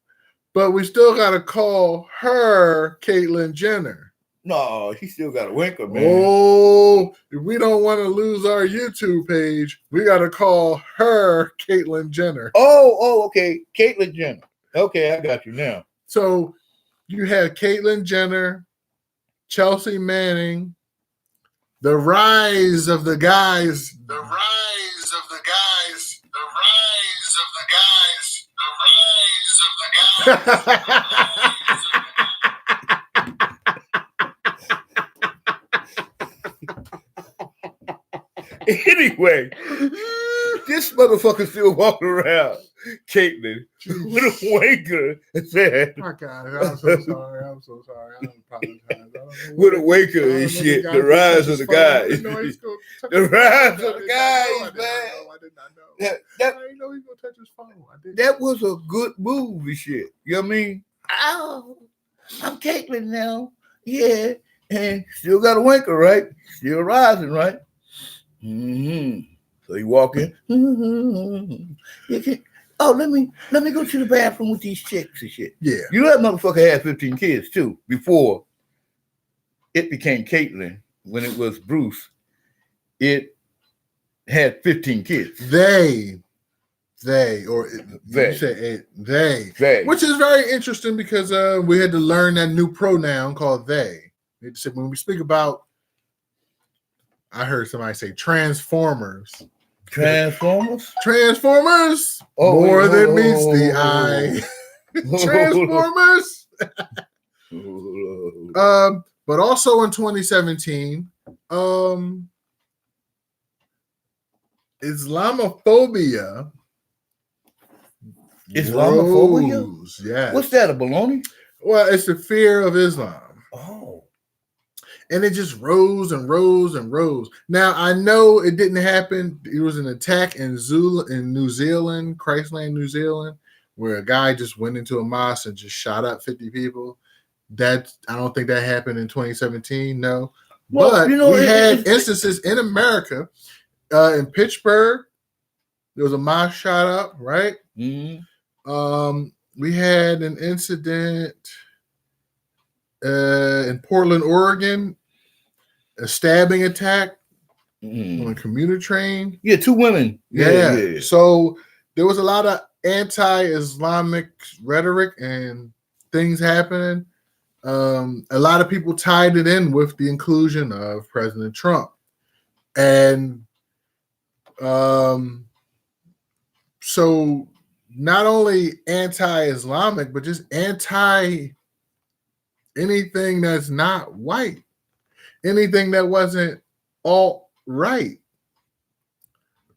But we still got to call her Caitlyn Jenner. No, he still got a winker, man. Oh, if we don't want to lose our YouTube page, we got to call her Caitlyn Jenner. Oh, okay. Caitlyn Jenner. Okay, I got you now. So you have Caitlyn Jenner, Chelsea Manning, the rise of the guys. The rise of the guys. The rise of the guys. The rise of the guys. Anyway, this motherfucker still walking around, Caitlyn, with a wanker and said, My God, I'm so sorry. I'm so sorry. I apologize. with a wanker and shit. The rise of the guys. The rise of the guys, man. I did not know. I didn't know he was going to touch his phone. That was a good move and shit. You know what I mean? Oh, I'm Caitlyn now. Yeah. And still got a wanker, right? Still rising, right? Mm-hmm. So you walk in. Mm-hmm. Oh, let me go to the bathroom with these chicks and shit. Yeah. You know that motherfucker had 15 kids too before it became Caitlyn. When it was Bruce, it had 15 kids. They, which is very interesting because we had to learn that new pronoun called they. When we speak about, I heard somebody say Transformers. Transformers? More than meets the eye. Transformers. But also in 2017, Islamophobia. Islamophobia? Yeah. What's that, a baloney? Well, it's the fear of Islam. Oh. And it just rose and rose and rose. Now, I know it didn't happen. It was an attack in New Zealand, Christland, New Zealand, where a guy just went into a mosque and just shot up 50 people. I don't think that happened in 2017, no. Well, but we had instances in America, in Pittsburgh, there was a mosque shot up, right? Mm-hmm. We had an incident in Portland, Oregon, a stabbing attack on a commuter train. Yeah, 2 women. Yeah. So there was a lot of anti-Islamic rhetoric and things happening. A lot of people tied it in with the inclusion of President Trump. And so not only anti-Islamic, but just anything that's not white, anything that wasn't all right.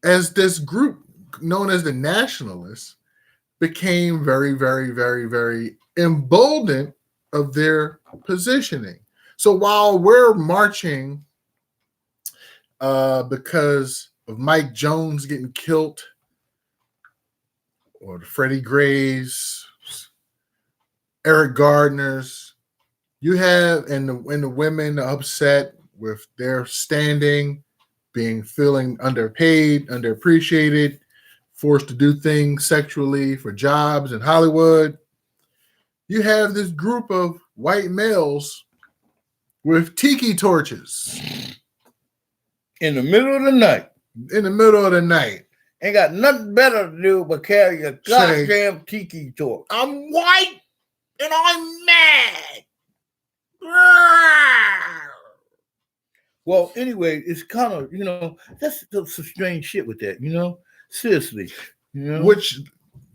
As this group known as the Nationalists became very, very, very, very emboldened of their positioning. So while we're marching because of Mike Jones getting killed, or the Freddie Grays, Eric Gardner's, you have and the women are upset with their standing, feeling underpaid, underappreciated, forced to do things sexually for jobs in Hollywood. You have this group of white males with tiki torches in the middle of the night. Ain't got nothing better to do but carry a goddamn tiki torch. I'm white and I'm mad. Well, anyway, it's kind of, that's some strange shit with that, Seriously. Which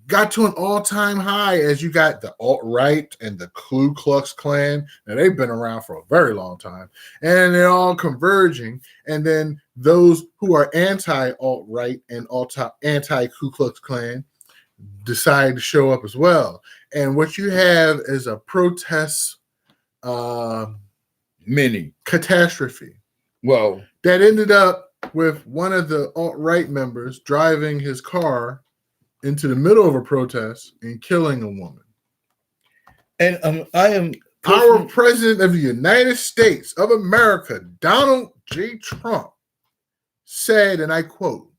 got to an all-time high as you got the alt-right and the Ku Klux Klan. Now, they've been around for a very long time. And they're all converging. And then those who are anti-alt-right and anti-Ku Klux Klan decide to show up as well. And what you have is a protest mini catastrophe. Well, that ended up with one of the alt-right members driving his car into the middle of a protest and killing a woman. And our president of the United States of America, Donald J. Trump, said, and I quote,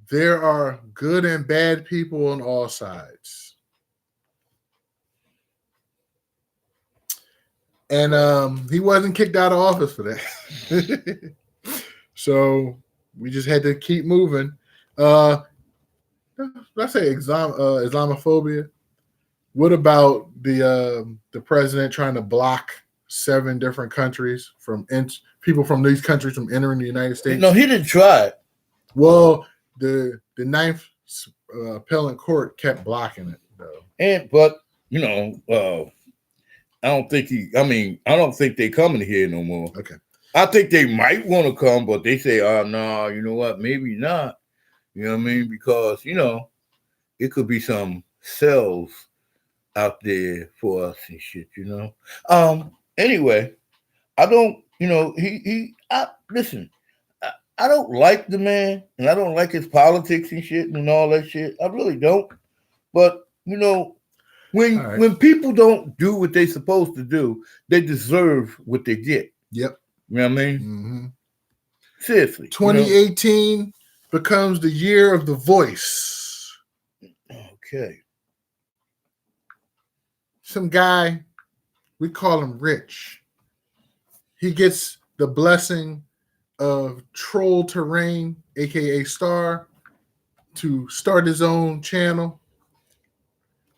"There are good and bad people on all sides." And he wasn't kicked out of office for that. So we just had to keep moving. Let's say Islamophobia. What about the president trying to block 7 different countries from people from these countries from entering the United States? No, he didn't try it. Well, the Ninth Appellate Court kept blocking it, though. But I don't think I don't think they coming here no more. Okay. I think they might want to come, but they say, "Oh no, you know what? Maybe not." You know what I mean? Because it could be some cells out there for us and shit. Anyway, I don't. Listen. I don't like the man, and I don't like his politics and shit and all that shit. I really don't. But when people don't do what they're supposed to do, they deserve what they get. Yep. You know what I mean? Mm-hmm. Seriously. 2018 becomes the year of the voice. Okay. Some guy, we call him Rich. He gets the blessing of Troll Terrain, aka Star, to start his own channel.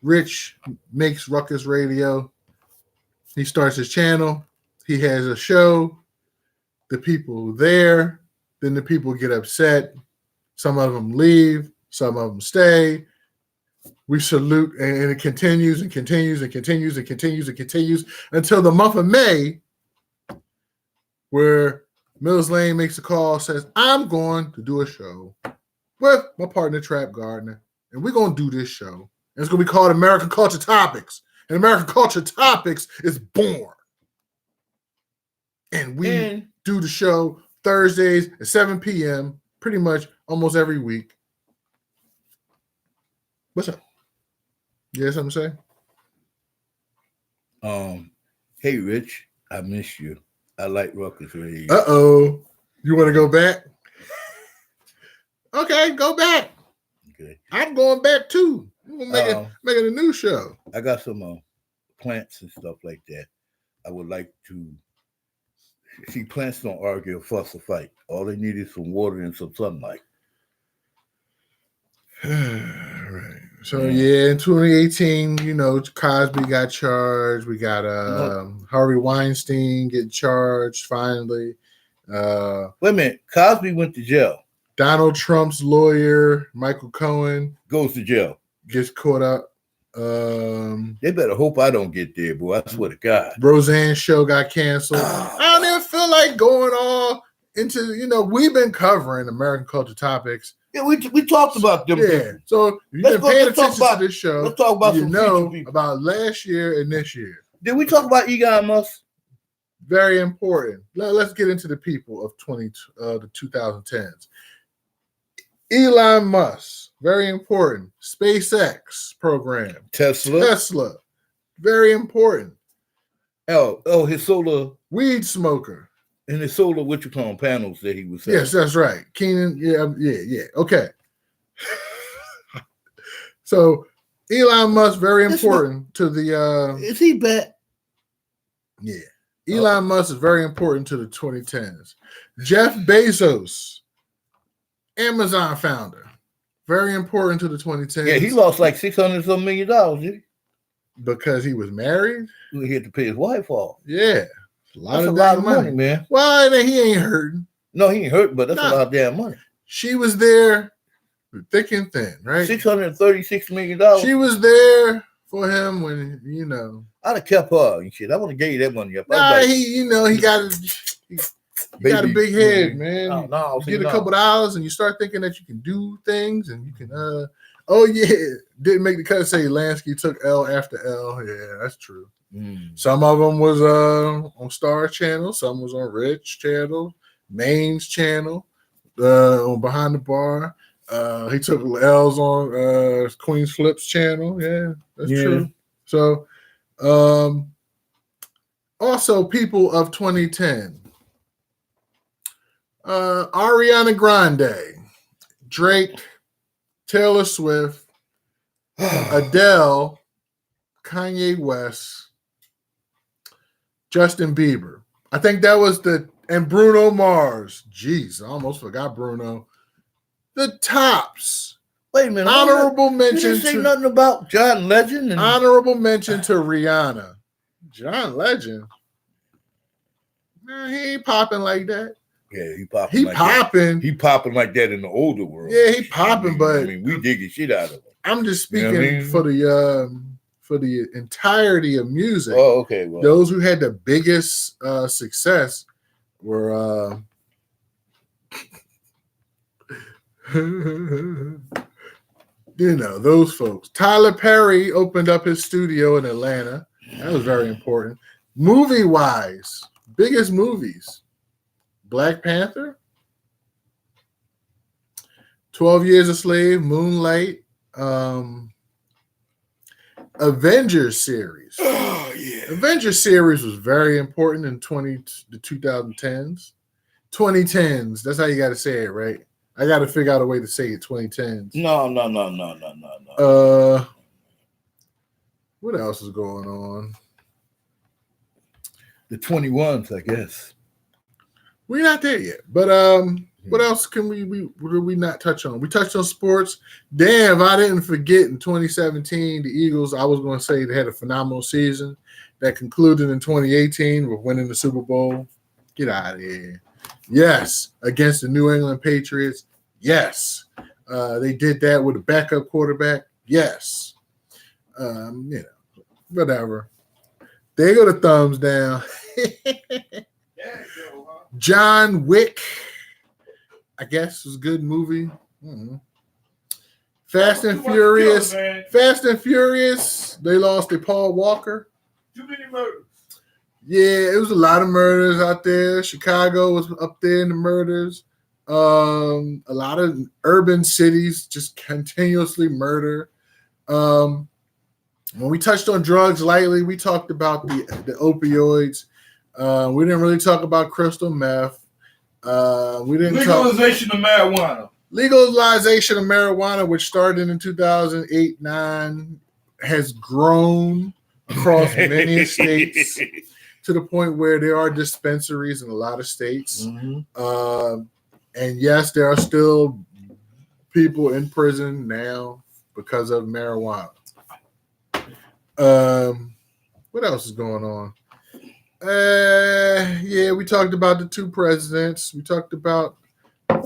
Rich makes Ruckus Radio. He starts his channel. He has a show. The people there, then the people get upset. Some of them leave. Some of them stay. We salute, and it continues and continues and continues and continues and continues until the month of May, where Mills Lane makes a call, says, "I'm going to do a show with my partner Trap Gardner, and we're going to do this show. And it's going to be called American Culture Topics. And American Culture Topics is born. And we do the show Thursdays at 7 p.m., pretty much almost every week." What's up? You have something to say? Hey, Rich, I miss you. I like Ruckus Radio. Uh-oh. You want to go back? Okay, go back. Okay. I'm going back, too. I'm making a new show. I got some plants and stuff like that. I would like to see. Plants don't argue or fuss or fight. All they need is some water and some sunlight. Right. So in 2018, Cosby got charged. We got Harvey Weinstein get charged finally. Wait a minute, Cosby went to jail. Donald Trump's lawyer, Michael Cohen, goes to jail. Gets caught up. They better hope I don't get there, boy. I swear to God. Roseanne's show got canceled. I don't even feel like going all into, we've been covering American Culture Topics. Yeah, we talked about them. Yeah. So if you've been paying attention to this show, let's talk about about last year and this year. Did we talk about Elon Musk? Very important. Let's get into the people of the 2010s. Elon Musk, very important. SpaceX program. Tesla, very important. Oh, his solar weed smoker. And his solar, what you call them, panels that he was selling. Yes, that's right. Keenan, yeah. Okay. So Elon Musk, very important to the is he back? Yeah. Elon Musk is very important to the 2010s. Jeff Bezos, Amazon founder, very important to the 2010s. Yeah, he lost like $600 million, did he? Because he was married? He had to pay his wife off. Yeah. That's a lot of money, man. Well, then he ain't hurting. No, he ain't hurt, but that's Nah. a lot of damn money. She was there through thick and thin, right? $636 million. She was there for him when, you know. I'd have kept her and shit. I would have gave you that money up. Nah, like, he got a big head, man. No, you get a couple dollars and you start thinking that you can do things and you can oh yeah, didn't make the cut. Say Lansky took L after L. Yeah, that's true. Some of them was on Star Channel, some was on Rich Channel, Main's Channel, on Behind the Bar. He took L's on Queen's Flips channel. Yeah, that's true. So, also people of 2010, Ariana Grande, Drake, Taylor Swift, Adele, Kanye West, Justin Bieber. I think that was and Bruno Mars. Jeez, I almost forgot Bruno. The tops. Wait a minute. Honorable mention. You didn't say nothing about John Legend. Honorable mention to Rihanna. John Legend. Man, he ain't popping like that. Yeah, he popping. He popping like that in the older world. Yeah, he popping, but we digging shit out of him. I'm just speaking for the entirety of music. Oh, okay. Well, those who had the biggest success were those folks. Tyler Perry opened up his studio in Atlanta. That was very important. Movie-wise, biggest movies. Black Panther, 12 Years a Slave, Moonlight, Avengers series. Oh, yeah. Avengers series was very important in the 2010s. 2010s, that's how you got to say it, right? I got to figure out a way to say it, 2010s. No. What else is going on? The 21s, I guess. We're not there yet, but what else can we not touch on? We touched on sports. Damn, I didn't forget in 2017, the Eagles, I was going to say they had a phenomenal season that concluded in 2018 with winning the Super Bowl. Get out of here. Yes, against the New England Patriots. Yes. They did that with a backup quarterback. Yes. Whatever. There go the thumbs down. John Wick, I guess, was a good movie. Mm-hmm. Fast and Furious. They lost to Paul Walker. Too many murders. Yeah, it was a lot of murders out there. Chicago was up there in the murders. A lot of urban cities just continuously murder. When we touched on drugs lightly, we talked about the opioids. We didn't really talk about crystal meth. We didn't legalization of marijuana. Legalization of marijuana, which started in 2008-9, has grown across many states to the point where there are dispensaries in a lot of states. Mm-hmm. And yes, there are still people in prison now because of marijuana. What else is going on? We talked about the two presidents. We talked about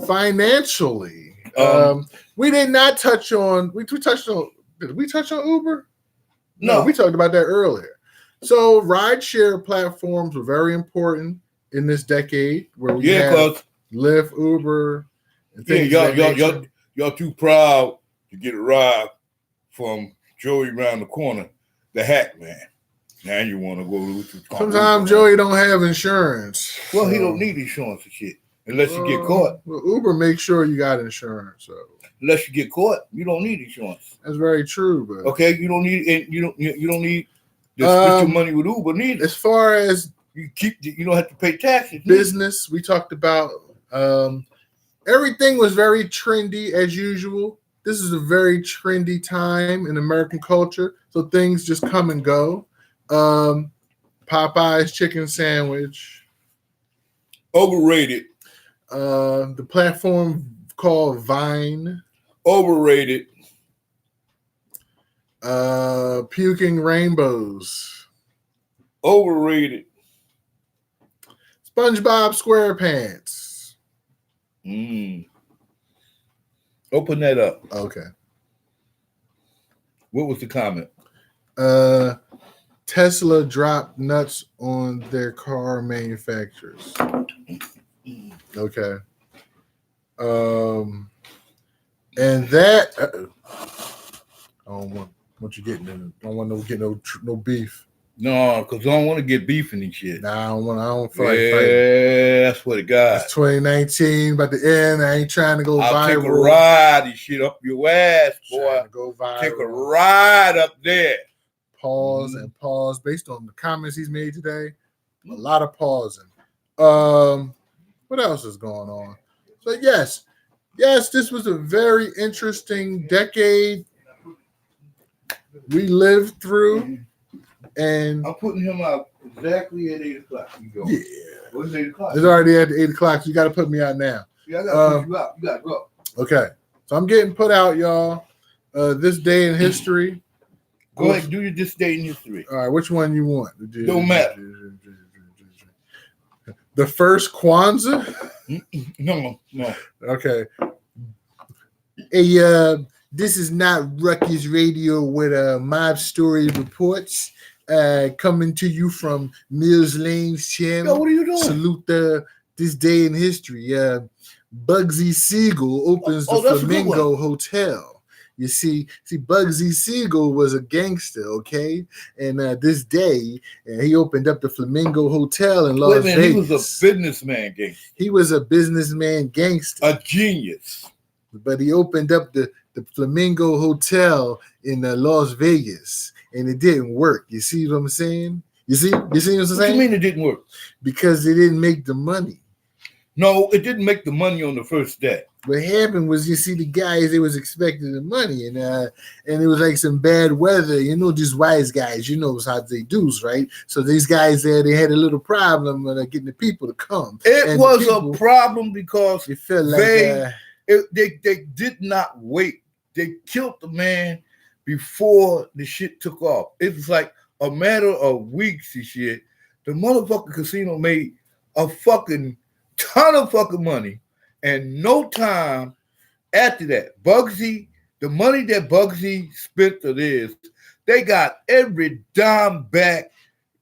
financially. We did not touch on. Did we touch on Uber? No, we talked about that earlier. So rideshare platforms were very important in this decade, where we had Lyft, Uber, and things. Y'all too proud to get a ride from Joey around the corner, the hack man. Now you want to go with the sometimes Joey don't have insurance. Well, he don't need insurance and shit unless you get caught. Well, Uber makes sure you got insurance. So unless you get caught, you don't need insurance. That's very true, but okay, you don't need to split your money with Uber neither. As far as you don't have to pay taxes. Business, we talked about. Everything was very trendy as usual. This is a very trendy time in American culture, so things just come and go. Popeye's chicken sandwich. Overrated. The platform called Vine. Overrated. Puking rainbows. Overrated. SpongeBob SquarePants. Open that up. Okay. What was the comment? Tesla dropped nuts on their car manufacturers. Okay. And that I don't want you getting in. I don't want to get no beef. No, because I don't want to get beefing and shit. Nah, I don't feel like Yeah, fighting. that's what it got. It's 2019, about to end. I ain't trying to go I'll viral. take a ride and shit up your ass, boy. Trying to go viral. Take a ride up there. Pause and pause based on the comments he's made today. A lot of pausing. What else is going on? So yes, this was a very interesting decade we lived through, and I'm putting him out exactly at 8:00. You go. Yeah, What's 8:00? it's already at 8:00. So you got to put me out now. Yeah, I gotta put you out. You gotta go. Okay, so I'm getting put out, y'all. This day in history. Go ahead, do your this day in history. All right, which one you want? Don't matter. The first Kwanzaa. No. Okay. Hey, this is not Ruckus Radio with Mob Story Reports. Coming to you from Mills Lane's channel. Yo, what are you doing? Salute this day in history. Bugsy Siegel opens the Flamingo Hotel. You see, Bugsy Siegel was a gangster, okay? And this day, he opened up the Flamingo Hotel in Las Vegas. He was a businessman gangster. He was a businessman gangster. A genius. But he opened up the Flamingo Hotel in Las Vegas, and it didn't work. You see what I'm saying? You see what I'm saying? What do you mean it didn't work? Because they didn't make the money. No, it didn't make the money on the first day. What happened was, you see, the guys, they was expecting the money, and it was like some bad weather. You know, these wise guys, you know how they do, right? So these guys there, they had a little problem getting the people to come. It was a problem because they felt like they did not wait. They killed the man before the shit took off. It was like a matter of weeks and shit. The motherfucking casino made a fucking ton of fucking money, and no time after that, Bugsy, the money that Bugsy spent to this, they got every dime back,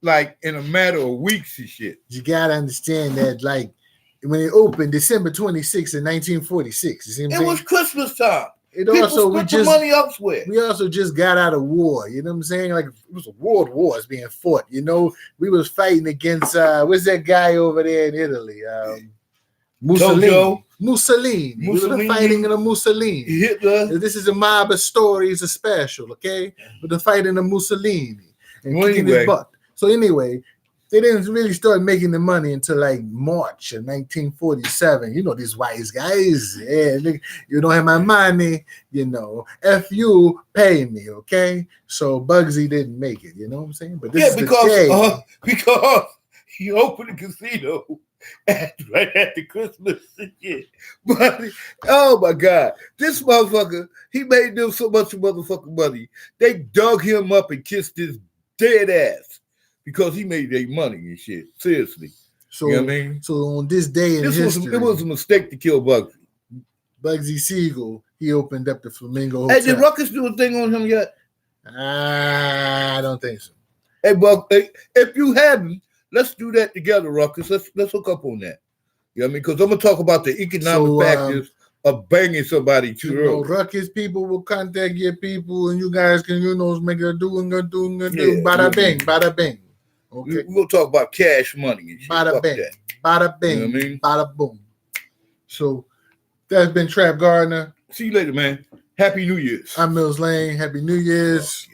like in a matter of weeks and shit. You gotta understand that, like, when it opened December 26th in 1946, you see what I'm saying? It was Christmas time. It People also spent the money elsewhere. We also just got out of war. You know what I'm saying? Like, it was a world wars being fought. You know, we was fighting against what's that guy over there in Italy? Mussolini. We were fighting in a Mussolini. Hitler. This is a mob of stories, a special, okay? But the fighting of Mussolini and kicking his butt. So anyway, they didn't really start making the money until like March of 1947. You know, these wise guys, yeah, you don't have my money, you know, F you, pay me, okay? So Bugsy didn't make it, you know what I'm saying? But this is because he opened the casino right after Christmas and shit. But oh my God, this motherfucker, he made them so much motherfucking money. They dug him up and kissed his dead ass. Because he made their money and shit. Seriously. So, you know what I mean? So on this day in history, it was a mistake to kill Bugsy. Bugsy Siegel, he opened up the Flamingo Hotel. Hey, did Ruckus do a thing on him yet? I don't think so. Hey, Buck, if you haven't, let's do that together, Ruckus. Let's hook up on that. You know what I mean? Because I'm going to talk about the economic factors of banging somebody too early. Ruckus people will contact your people, and you guys can, make a do, bada bing, bada bing. Okay. We're going to talk about cash money and shit. Bada bing, bada bing, you know what I mean? Bada boom. So that's been Trap Gardner. See you later, man. Happy New Year's. I'm Mills Lane. Happy New Year's.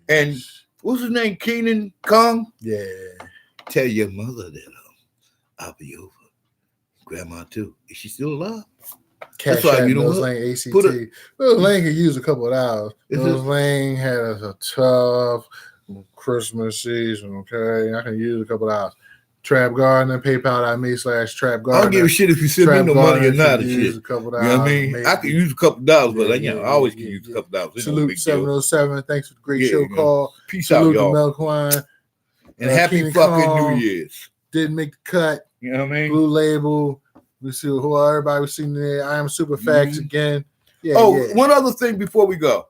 And what's his name? Keenan Kong? Yeah. Tell your mother that I'll be over. Grandma too. Is she still alive? Cash App, Mills Lane, ACT. Mills Lane could use a couple of hours. Mills Lane had a tough Christmas season, okay? I can use a couple of hours. Trap Gardner, PayPal.me/Trap Gardner. I don't give a shit if you send me no money or not. You know what I mean? Maybe. I can use a couple of dollars, but I always can use a couple of dollars. Salute 707. Thanks for the great show call. Peace Salute out, y'all. Melquine. And happy fucking New Year's. didn't make the cut. You know what I mean? Blue Label. We see who everybody was seeing there. I Am Super Facts again. Yeah. One other thing before we go.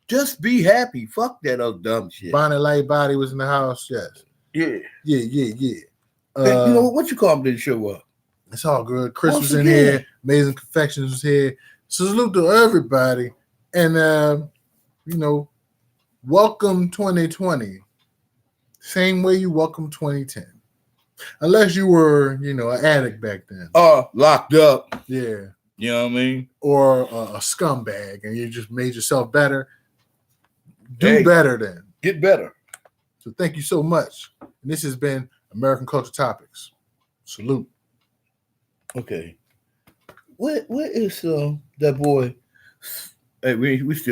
Just be happy. Fuck that other dumb shit. Bonnet Light Body was in the house. Yes. Yeah. And, You know what you call him didn't show up. It's all good. Chris Once was in again. here. Amazing Confections was here. So salute to everybody. And welcome 2020. Same way you welcome 2010. Unless you were, an addict back then. Locked up. Yeah. You know what I mean? Or a scumbag and you just made yourself better. Do Hey. better then. Get better. So thank you so much. And this has been American Culture Topics. Salute. Okay. What is that boy? Hey, we still